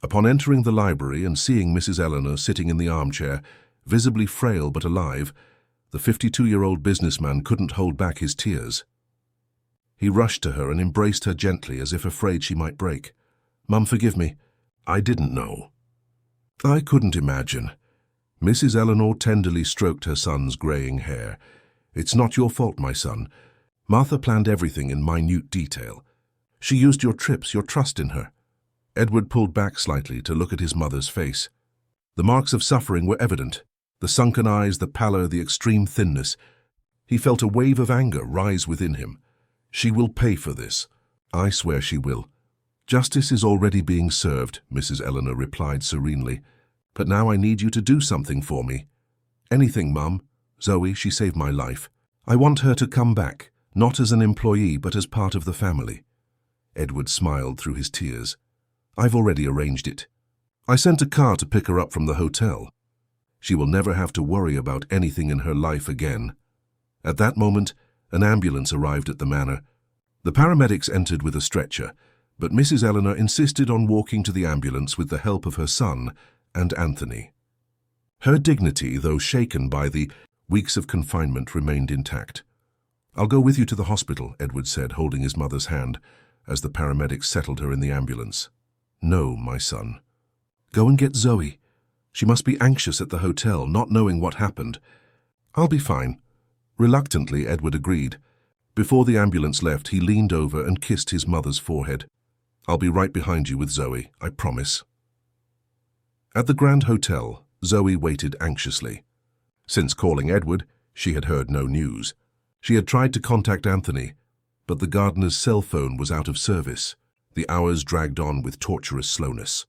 Upon entering the library and seeing Mrs. Eleanor sitting in the armchair, visibly frail but alive, the 52-year-old businessman couldn't hold back his tears. He rushed to her and embraced her gently as if afraid she might break. Mum, forgive me. I didn't know. I couldn't imagine. Mrs. Eleanor tenderly stroked her son's graying hair. It's not your fault, my son. Martha planned everything in minute detail. She used your trips, your trust in her. Edward pulled back slightly to look at his mother's face. The marks of suffering were evident. The sunken eyes, the pallor, the extreme thinness. He felt a wave of anger rise within him. She will pay for this. I swear she will. Justice is already being served, Mrs. Eleanor replied serenely. But now I need you to do something for me. Anything, Mum. Zoe, she saved my life. I want her to come back, not as an employee, but as part of the family. Edward smiled through his tears. "I've already arranged it. I sent a car to pick her up from the hotel. She will never have to worry about anything in her life again." At that moment, an ambulance arrived at the manor. The paramedics entered with a stretcher, but Mrs. Eleanor insisted on walking to the ambulance with the help of her son and Anthony. Her dignity, though shaken by the weeks of confinement, remained intact. "I'll go with you to the hospital," Edward said, holding his mother's hand as the paramedics settled her in the ambulance. "No, my son. Go and get Zoe. She must be anxious at the hotel, not knowing what happened." "I'll be fine." Reluctantly, Edward agreed. Before the ambulance left, he leaned over and kissed his mother's forehead. "I'll be right behind you with Zoe, I promise." At the Grand Hotel, Zoe waited anxiously. Since calling Edward, she had heard no news. She had tried to contact Anthony, but the gardener's cell phone was out of service. The hours dragged on with torturous slowness.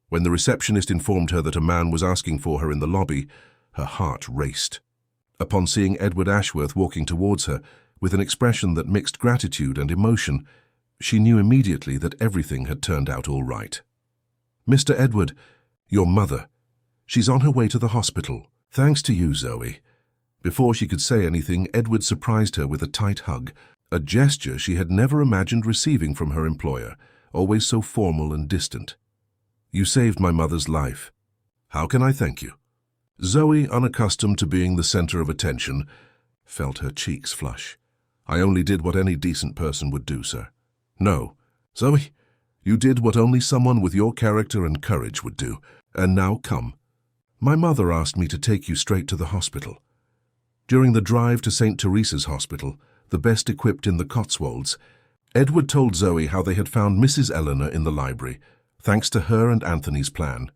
When the receptionist informed her that a man was asking for her in the lobby, her heart raced. Upon seeing Edward Ashworth walking towards her, with an expression that mixed gratitude and emotion, she knew immediately that everything had turned out all right. "Mr. Edward, your mother. She's on her way to the hospital. Thanks to you, Zoe." Before she could say anything, Edward surprised her with a tight hug, a gesture she had never imagined receiving from her employer, always so formal and distant. "You saved my mother's life. How can I thank you?" Zoe, unaccustomed to being the center of attention, felt her cheeks flush. "I only did what any decent person would do, sir." "No, Zoe, you did what only someone with your character and courage would do. And now come. My mother asked me to take you straight to the hospital." During the drive to St. Teresa's Hospital, the best equipped in the Cotswolds, Edward told Zoe how they had found Mrs. Eleanor in the library, thanks to her and Anthony's plan,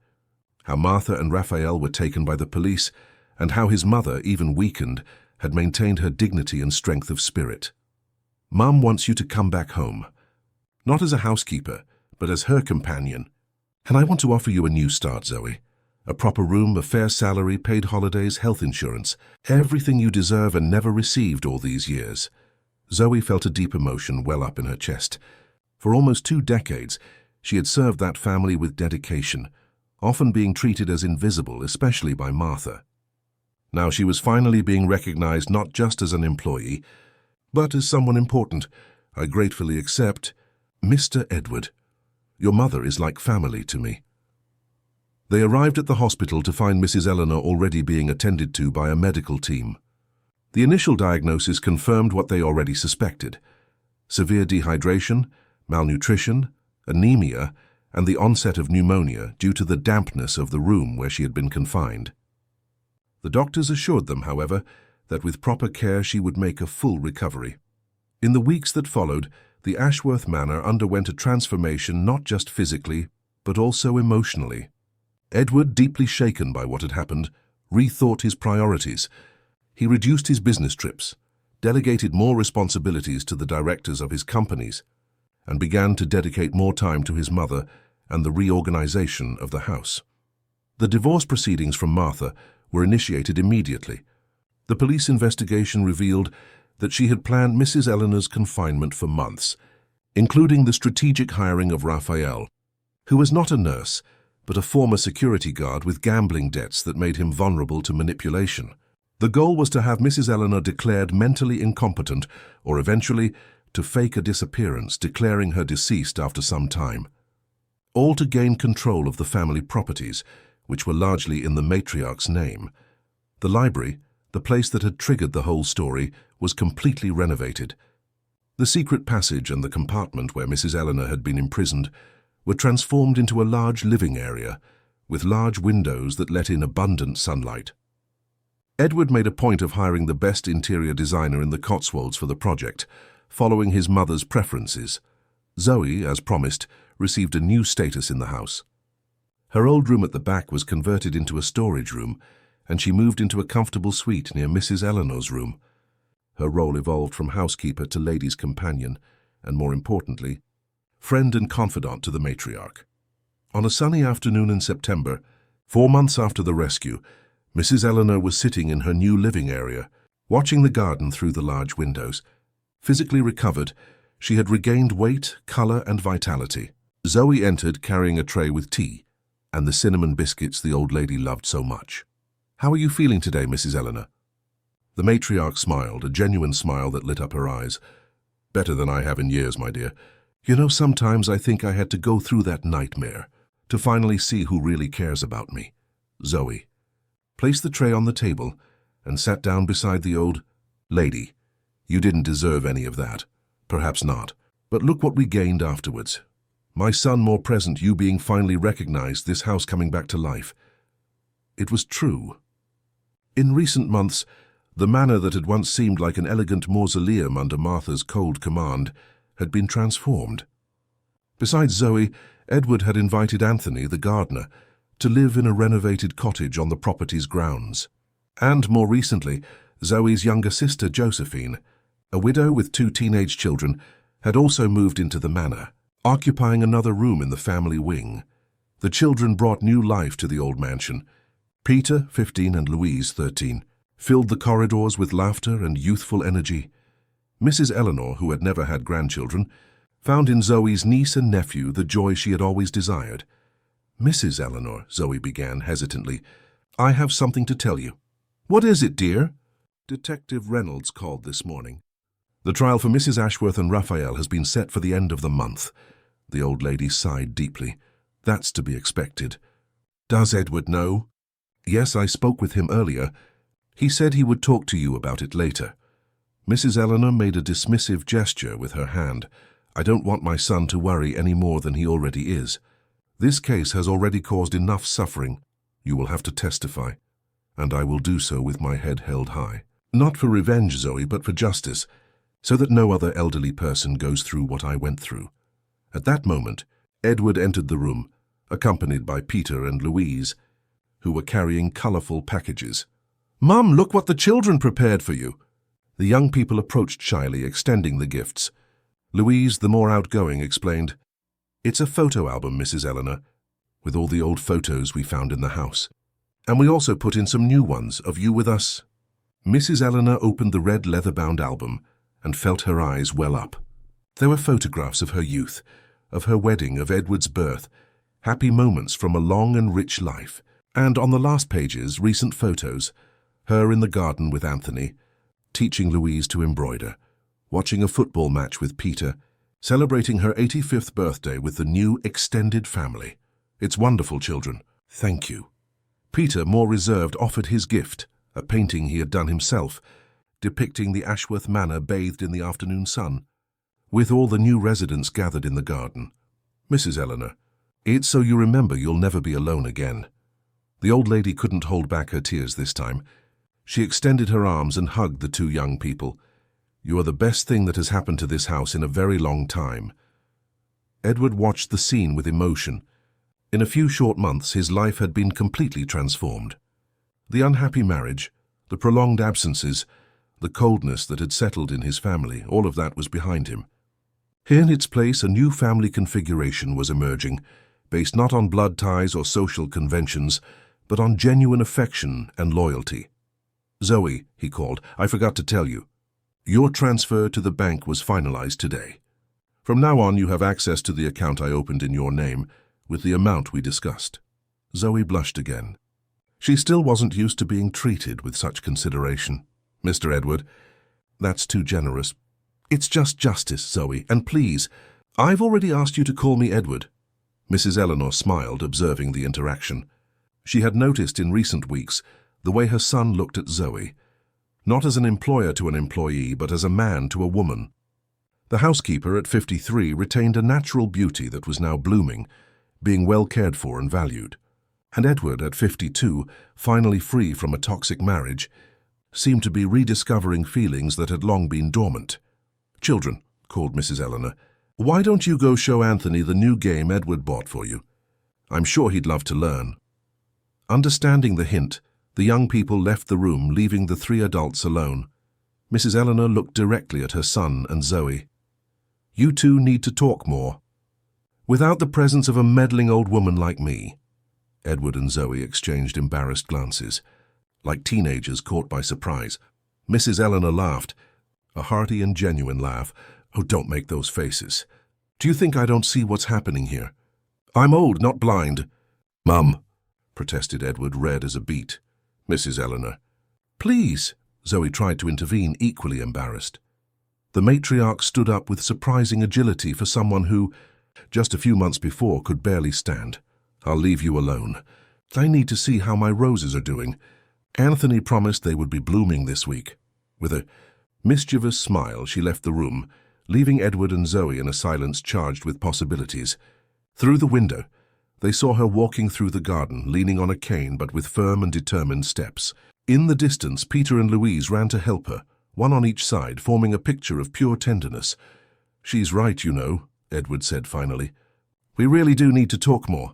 how Martha and Raphael were taken by the police, and how his mother, even weakened, had maintained her dignity and strength of spirit. "Mum wants you to come back home, not as a housekeeper, but as her companion. And I want to offer you a new start, Zoe. A proper room, a fair salary, paid holidays, health insurance, everything you deserve and never received all these years." Zoe felt a deep emotion well up in her chest. For almost 2 decades, she had served that family with dedication, often being treated as invisible, especially by Martha. Now she was finally being recognized not just as an employee, but as someone important. "I gratefully accept, Mr. Edward. Your mother is like family to me." They arrived at the hospital to find Mrs. Eleanor already being attended to by a medical team. The initial diagnosis confirmed what they already suspected: severe dehydration, malnutrition, anemia, and the onset of pneumonia due to the dampness of the room where she had been confined. The doctors assured them, however, that with proper care she would make a full recovery. In the weeks that followed, the Ashworth Manor underwent a transformation not just physically, but also emotionally. Edward, deeply shaken by what had happened, rethought his priorities. He reduced his business trips, delegated more responsibilities to the directors of his companies, and began to dedicate more time to his mother and the reorganization of the house. The divorce proceedings from Martha were initiated immediately. The police investigation revealed that she had planned Mrs. Eleanor's confinement for months, including the strategic hiring of Raphael, who was not a nurse, but a former security guard with gambling debts that made him vulnerable to manipulation. The goal was to have Mrs. Eleanor declared mentally incompetent, or eventually to fake a disappearance, declaring her deceased after some time. All to gain control of the family properties, which were largely in the matriarch's name. The library, the place that had triggered the whole story, was completely renovated. The secret passage and the compartment where Mrs. Eleanor had been imprisoned were transformed into a large living area, with large windows that let in abundant sunlight. Edward made a point of hiring the best interior designer in the Cotswolds for the project, following his mother's preferences. Zoe, as promised, received a new status in the house. Her old room at the back was converted into a storage room, and she moved into a comfortable suite near Mrs. Eleanor's room. Her role evolved from housekeeper to lady's companion, and more importantly, friend and confidant to the matriarch. On a sunny afternoon in September, 4 months after the rescue, Mrs. Eleanor was sitting in her new living area, watching the garden through the large windows. Physically recovered, She had regained weight, color, and vitality. Zoe entered carrying a tray with tea and the cinnamon biscuits the old lady loved so much. "How are you feeling today, Mrs. Eleanor?" The matriarch smiled, a genuine smile that lit up her eyes. "Better than I have in years, my dear. You know, sometimes I think I had to go through that nightmare to finally see who really cares about me." Zoe placed the tray on the table and sat down beside the old lady. "You didn't deserve any of that. Perhaps not. But look what we gained afterwards. My son more present, you being finally recognized, this house coming back to life." It was true. In recent months, the manor that had once seemed like an elegant mausoleum under Martha's cold command had been transformed. Besides Zoe, Edward had invited Anthony, the gardener, to live in a renovated cottage on the property's grounds. And more recently, Zoe's younger sister, Josephine, a widow with 2 teenage children, had also moved into the manor, occupying another room in the family wing. The children brought new life to the old mansion. Peter, 15, and Louise, 13, filled the corridors with laughter and youthful energy. Mrs. Eleanor, who had never had grandchildren, found in Zoe's niece and nephew the joy she had always desired. "Mrs. Eleanor," Zoe began hesitantly, "I have something to tell you." "What is it, dear?" "Detective Reynolds called this morning. The trial for Mrs. Ashworth and Raphael has been set for the end of the month." The old lady sighed deeply. "That's to be expected." "Does Edward know?" "Yes, I spoke with him earlier. He said he would talk to you about it later." Mrs. Eleanor made a dismissive gesture with her hand. "I don't want my son to worry any more than he already is. This case has already caused enough suffering. You will have to testify, and I will do so with my head held high. Not for revenge, Zoe, but for justice, so that no other elderly person goes through what I went through." At that moment, Edward entered the room, accompanied by Peter and Louise, who were carrying colorful packages. "Mum, look what the children prepared for you." The young people approached shyly, extending the gifts. Louise, the more outgoing, explained, "It's a photo album, Mrs. Eleanor, with all the old photos we found in the house. And we also put in some new ones of you with us." Mrs. Eleanor opened the red leather-bound album and felt her eyes well up. There were photographs of her youth, of her wedding, of Edward's birth, happy moments from a long and rich life. And on the last pages, recent photos, her in the garden with Anthony, teaching Louise to embroider, watching a football match with Peter, celebrating her 85th birthday with the new extended family. "It's wonderful, children. Thank you." Peter, more reserved, offered his gift, a painting he had done himself, depicting the Ashworth Manor bathed in the afternoon sun, with all the new residents gathered in the garden. "Mrs. Eleanor, it's so you remember you'll never be alone again." The old lady couldn't hold back her tears this time. She extended her arms and hugged the 2 young people. "You are the best thing that has happened to this house in a very long time." Edward watched the scene with emotion. In a few short months, his life had been completely transformed. The unhappy marriage, the prolonged absences, the coldness that had settled in his family, all of that was behind him. In its place, a new family configuration was emerging, based not on blood ties or social conventions, but on genuine affection and loyalty. "Zoe," he called, "I forgot to tell you. Your transfer to the bank was finalized today. From now on, you have access to the account I opened in your name, with the amount we discussed." Zoe blushed again. She still wasn't used to being treated with such consideration. "Mr. Edward, that's too generous." "It's just justice, Zoe, and please, I've already asked you to call me Edward." Mrs. Eleanor smiled, observing the interaction. She had noticed in recent weeks the way her son looked at Zoe, not as an employer to an employee, but as a man to a woman. The housekeeper at 53 retained a natural beauty that was now blooming, being well cared for and valued. And Edward, at 52, finally free from a toxic marriage, seemed to be rediscovering feelings that had long been dormant. "Children," called Mrs. Eleanor, "why don't you go show Anthony the new game Edward bought for you? I'm sure he'd love to learn." Understanding the hint, the young people left the room, leaving the 3 adults alone. Mrs. Eleanor looked directly at her son and Zoe. "You 2 need to talk more. Without the presence of a meddling old woman like me." Edward and Zoe exchanged embarrassed glances, like teenagers caught by surprise. Mrs. Eleanor laughed, a hearty and genuine laugh. Oh, don't make those faces. Do you think I don't see what's happening here? I'm old, not blind. Mum, protested Edward, red as a beet. Mrs. Eleanor. Please, Zoe tried to intervene, equally embarrassed. The matriarch stood up with surprising agility for someone who, just a few months before, could barely stand. I'll leave you alone. I need to see how my roses are doing. Anthony promised they would be blooming this week. With a mischievous smile, she left the room, leaving Edward and Zoe in a silence charged with possibilities. Through the window, they saw her walking through the garden, leaning on a cane but with firm and determined steps. In the distance, Peter and Louise ran to help her, one on each side, forming a picture of pure tenderness. She's right, you know, Edward said finally. We really do need to talk more.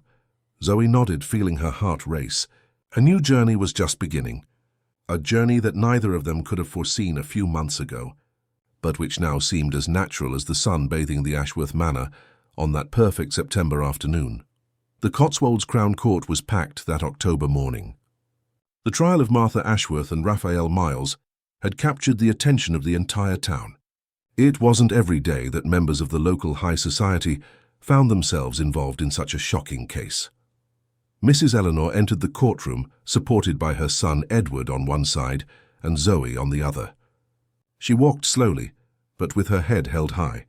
Zoe nodded, feeling her heart race. A new journey was just beginning. A journey that neither of them could have foreseen a few months ago, but which now seemed as natural as the sun bathing the Ashworth Manor on that perfect September afternoon. The Cotswolds Crown Court was packed that October morning. The trial of Martha Ashworth and Raphael Miles had captured the attention of the entire town. It wasn't every day that members of the local high society found themselves involved in such a shocking case. Mrs. Eleanor entered the courtroom, supported by her son Edward on one side and Zoe on the other. She walked slowly, but with her head held high.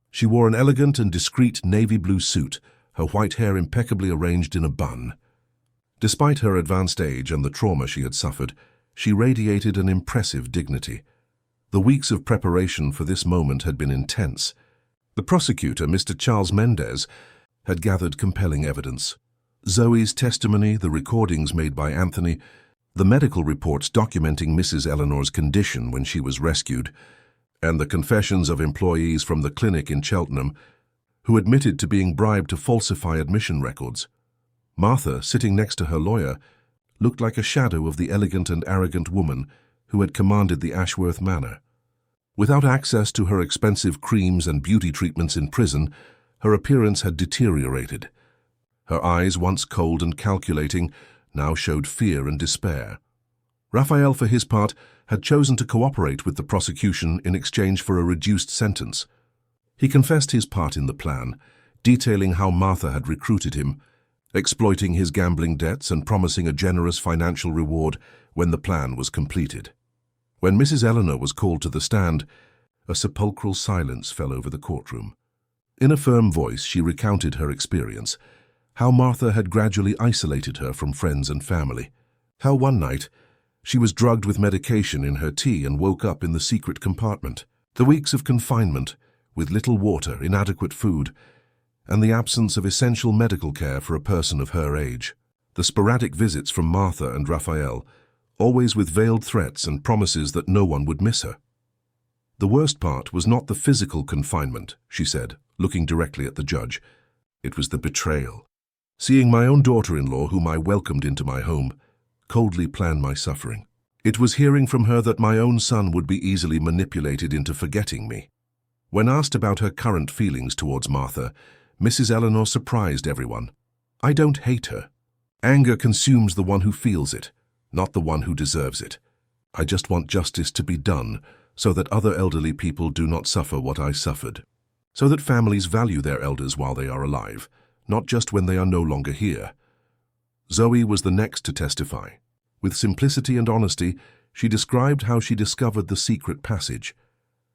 She wore an elegant and discreet navy blue suit, her white hair impeccably arranged in a bun. Despite her advanced age and the trauma she had suffered, she radiated an impressive dignity. The weeks of preparation for this moment had been intense. The prosecutor, Mr. Charles Mendez, had gathered compelling evidence. Zoe's testimony, the recordings made by Anthony, the medical reports documenting Mrs. Eleanor's condition when she was rescued, and the confessions of employees from the clinic in Cheltenham who admitted to being bribed to falsify admission records. Martha, sitting next to her lawyer, looked like a shadow of the elegant and arrogant woman who had commanded the Ashworth Manor. Without access to her expensive creams and beauty treatments in prison, her appearance had deteriorated. Her eyes, once cold and calculating, now showed fear and despair. Raphael, for his part, had chosen to cooperate with the prosecution in exchange for a reduced sentence. He confessed his part in the plan, detailing how Martha had recruited him, exploiting his gambling debts and promising a generous financial reward when the plan was completed. When Mrs. Eleanor was called to the stand, a sepulchral silence fell over the courtroom. In a firm voice, she recounted her experience, how Martha had gradually isolated her from friends and family, how one night she was drugged with medication in her tea and woke up in the secret compartment. The weeks of confinement, with little water, inadequate food, and the absence of essential medical care for a person of her age. The sporadic visits from Martha and Raphael, always with veiled threats and promises that no one would miss her. The worst part was not the physical confinement, she said, looking directly at the judge. It was the betrayal. Seeing my own daughter-in-law, whom I welcomed into my home, coldly plan my suffering. It was hearing from her that my own son would be easily manipulated into forgetting me. When asked about her current feelings towards Martha, Mrs. Eleanor surprised everyone. I don't hate her. Anger consumes the one who feels it, not the one who deserves it. I just want justice to be done so that other elderly people do not suffer what I suffered. So that families value their elders while they are alive, not just when they are no longer here. Zoe was the next to testify. With simplicity and honesty, she described how she discovered the secret passage,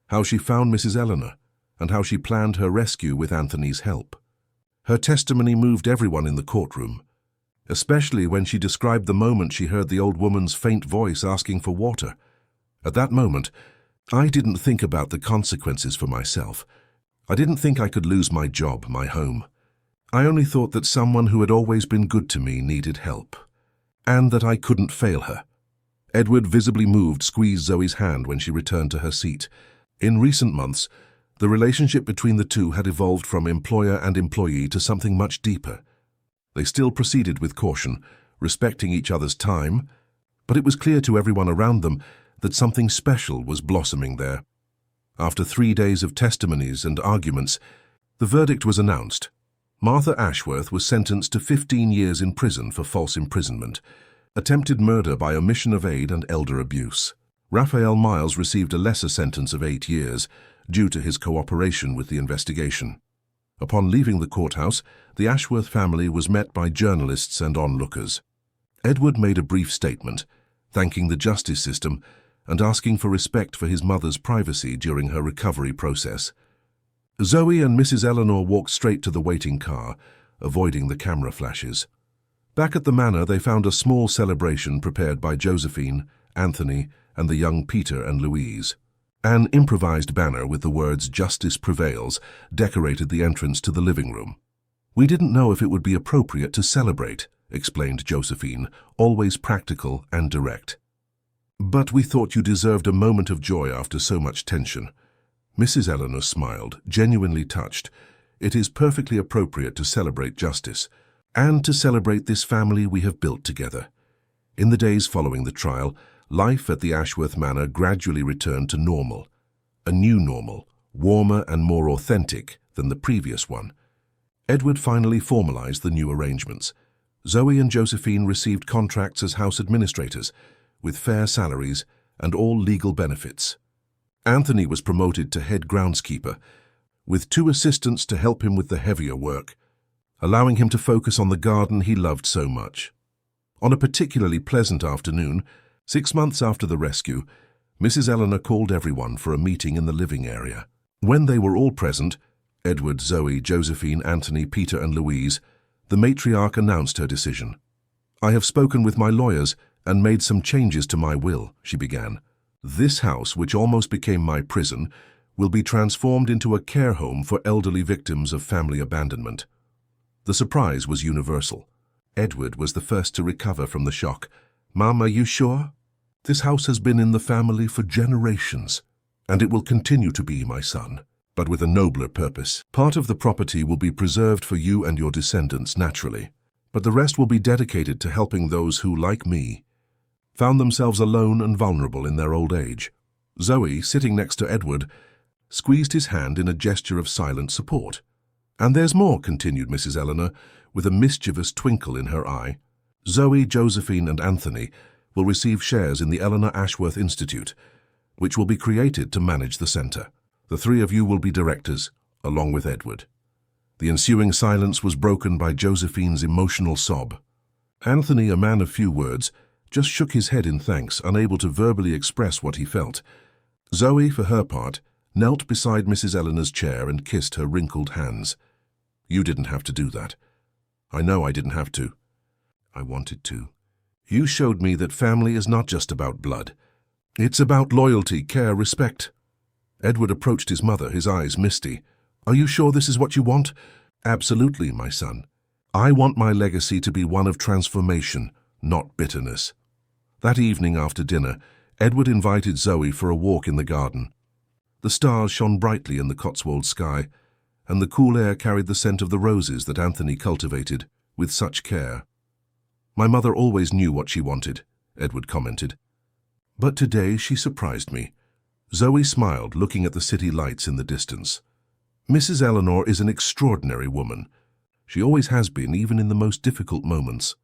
how she found Mrs. Eleanor, and how she planned her rescue with Anthony's help. Her testimony moved everyone in the courtroom, especially when she described the moment she heard the old woman's faint voice asking for water. At that moment, I didn't think about the consequences for myself. I didn't think I could lose my job, my home. I only thought that someone who had always been good to me needed help, and that I couldn't fail her. Edward, visibly moved, squeezed Zoe's hand when she returned to her seat. In recent months, the relationship between the two had evolved from employer and employee to something much deeper. They still proceeded with caution, respecting each other's time, but it was clear to everyone around them that something special was blossoming there. After 3 days of testimonies and arguments, the verdict was announced. Martha Ashworth was sentenced to 15 years in prison for false imprisonment, attempted murder by omission of aid and elder abuse. Raphael Miles received a lesser sentence of 8 years, due to his cooperation with the investigation. Upon leaving the courthouse, the Ashworth family was met by journalists and onlookers. Edward made a brief statement, thanking the justice system and asking for respect for his mother's privacy during her recovery process. Zoe and Mrs. Eleanor walked straight to the waiting car, avoiding the camera flashes. Back at the manor, they found a small celebration prepared by Josephine, Anthony, and the young Peter and Louise. An improvised banner with the words "Justice Prevails" decorated the entrance to the living room. "We didn't know if it would be appropriate to celebrate," explained Josephine, always practical and direct. "But we thought you deserved a moment of joy after so much tension." Mrs. Eleanor smiled, genuinely touched. "It is perfectly appropriate to celebrate justice, and to celebrate this family we have built together." In the days following the trial, life at the Ashworth Manor gradually returned to normal. A new normal, warmer and more authentic than the previous one. Edward finally formalized the new arrangements. Zoe and Josephine received contracts as house administrators, with fair salaries and all legal benefits. Anthony was promoted to head groundskeeper, with 2 assistants to help him with the heavier work, allowing him to focus on the garden he loved so much. On a particularly pleasant afternoon, 6 months after the rescue, Mrs. Eleanor called everyone for a meeting in the living area. When they were all present, Edward, Zoe, Josephine, Anthony, Peter, and Louise, the matriarch announced her decision. "I have spoken with my lawyers and made some changes to my will," she began. "This house, which almost became my prison, will be transformed into a care home for elderly victims of family abandonment." The surprise was universal. Edward was the first to recover from the shock. "Mum, are you sure? This house has been in the family for generations, and it will continue to be, my son, but with a nobler purpose. Part of the property will be preserved for you and your descendants naturally, but the rest will be dedicated to helping those who, like me, found themselves alone and vulnerable in their old age." Zoe, sitting next to Edward, squeezed his hand in a gesture of silent support. "And there's more," continued Mrs. Eleanor, with a mischievous twinkle in her eye. "Zoe, Josephine, and Anthony will receive shares in the Eleanor Ashworth Institute, which will be created to manage the center. The 3 of you will be directors, along with Edward." The ensuing silence was broken by Josephine's emotional sob. Anthony, a man of few words, just shook his head in thanks, unable to verbally express what he felt. Zoe, for her part, knelt beside Mrs. Eleanor's chair and kissed her wrinkled hands. "You didn't have to do that. I know I didn't have to. I wanted to. You showed me that family is not just about blood. It's about loyalty, care, respect." Edward approached his mother, his eyes misty. "Are you sure this is what you want?" "Absolutely, my son. I want my legacy to be one of transformation, not bitterness." That evening after dinner, Edward invited Zoe for a walk in the garden. The stars shone brightly in the Cotswold sky, and the cool air carried the scent of the roses that Anthony cultivated with such care. "My mother always knew what she wanted," Edward commented. "But today she surprised me." Zoe smiled, looking at the city lights in the distance. "Mrs. Eleanor is an extraordinary woman. She always has been, even in the most difficult moments."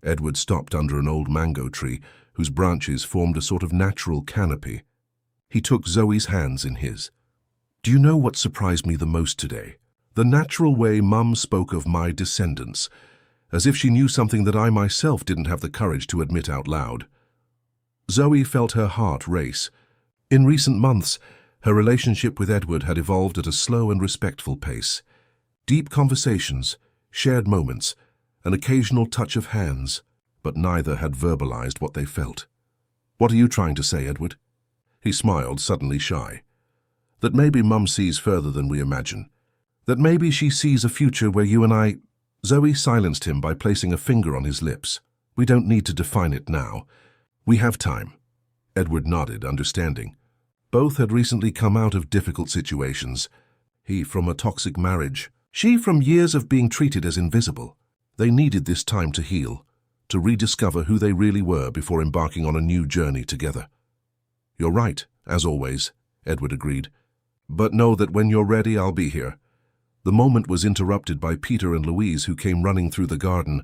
Edward stopped under an old mango tree, whose branches formed a sort of natural canopy. He took Zoe's hands in his. "Do you know what surprised me the most today? The natural way Mum spoke of my descendants, as if she knew something that I myself didn't have the courage to admit out loud." Zoe felt her heart race. In recent months, her relationship with Edward had evolved at a slow and respectful pace. Deep conversations, shared moments, an occasional touch of hands, but neither had verbalized what they felt. "What are you trying to say, Edward?" He smiled, suddenly shy. "That maybe Mum sees further than we imagine. That maybe she sees a future where you and I—" Zoe silenced him by placing a finger on his lips. "We don't need to define it now. We have time." Edward nodded, understanding. Both had recently come out of difficult situations. He from a toxic marriage, she from years of being treated as invisible. They needed this time to heal, to rediscover who they really were before embarking on a new journey together. "You're right, as always," Edward agreed. "But know that when you're ready, I'll be here." The moment was interrupted by Peter and Louise, who came running through the garden.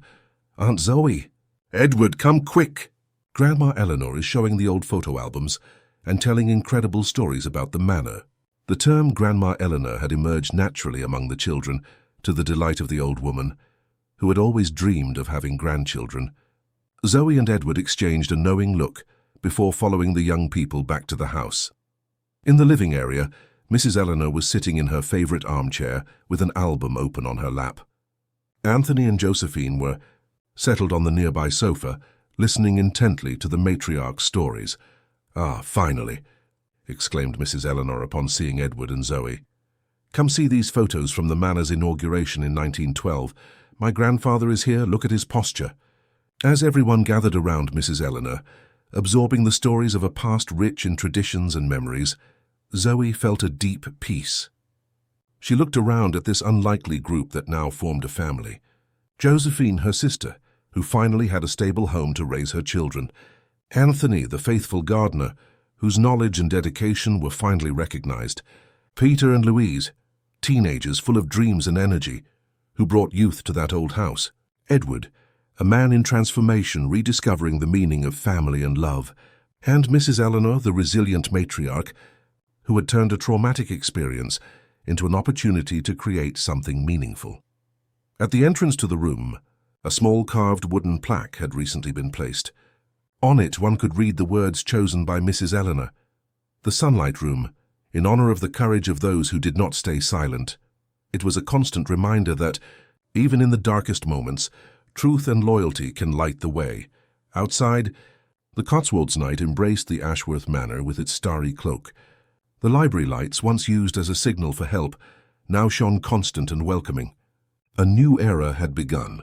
"Aunt Zoe!" "Edward, come quick!" Grandma Eleanor is showing the old photo albums and telling incredible stories about the manor. The term Grandma Eleanor had emerged naturally among the children, to the delight of the old woman, who had always dreamed of having grandchildren. Zoe and Edward exchanged a knowing look before following the young people back to the house. In the living area, Mrs. Eleanor was sitting in her favorite armchair with an album open on her lap. Anthony and Josephine were settled on the nearby sofa, listening intently to the matriarch's stories. "Ah, finally," exclaimed Mrs. Eleanor upon seeing Edward and Zoe. "Come see these photos from the manor's inauguration in 1912. My grandfather is here, look at his posture." As everyone gathered around Mrs. Eleanor, absorbing the stories of a past rich in traditions and memories, Zoe felt a deep peace. She looked around at this unlikely group that now formed a family. Josephine, her sister, who finally had a stable home to raise her children. Anthony, the faithful gardener, whose knowledge and dedication were finally recognized. Peter and Louise, teenagers full of dreams and energy, who brought youth to that old house. Edward, a man in transformation rediscovering the meaning of family and love. And Mrs. Eleanor, the resilient matriarch, who had turned a traumatic experience into an opportunity to create something meaningful. At the entrance to the room, a small carved wooden plaque had recently been placed. On it one could read the words chosen by Mrs. Eleanor: "The Sunlight Room, in honor of the courage of those who did not stay silent." It was a constant reminder that, even in the darkest moments, truth and loyalty can light the way. Outside, the Cotswolds night embraced the Ashworth Manor with its starry cloak. The library lights, once used as a signal for help, now shone constant and welcoming. A new era had begun,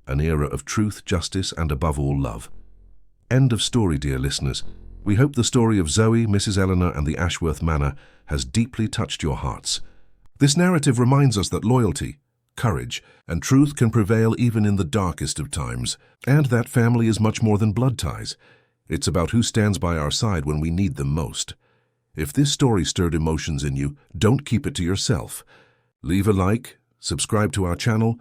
an era of truth, justice, and above all, love. End of story, dear listeners. We hope the story of Zoe, Mrs. Eleanor, and the Ashworth Manor has deeply touched your hearts. This narrative reminds us that loyalty, courage, and truth can prevail even in the darkest of times, and that family is much more than blood ties. It's about who stands by our side when we need them most. If this story stirred emotions in you, don't keep it to yourself. Leave a like, subscribe to our channel,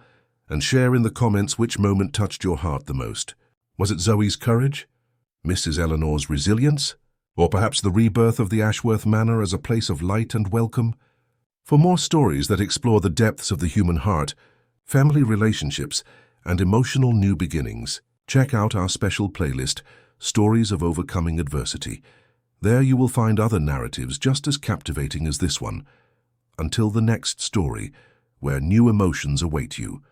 and share in the comments which moment touched your heart the most. Was it Zoe's courage? Mrs. Eleanor's resilience? Or perhaps the rebirth of the Ashworth Manor as a place of light and welcome? For more stories that explore the depths of the human heart, family relationships, and emotional new beginnings, check out our special playlist, Stories of Overcoming Adversity. There you will find other narratives just as captivating as this one. Until the next story, where new emotions await you.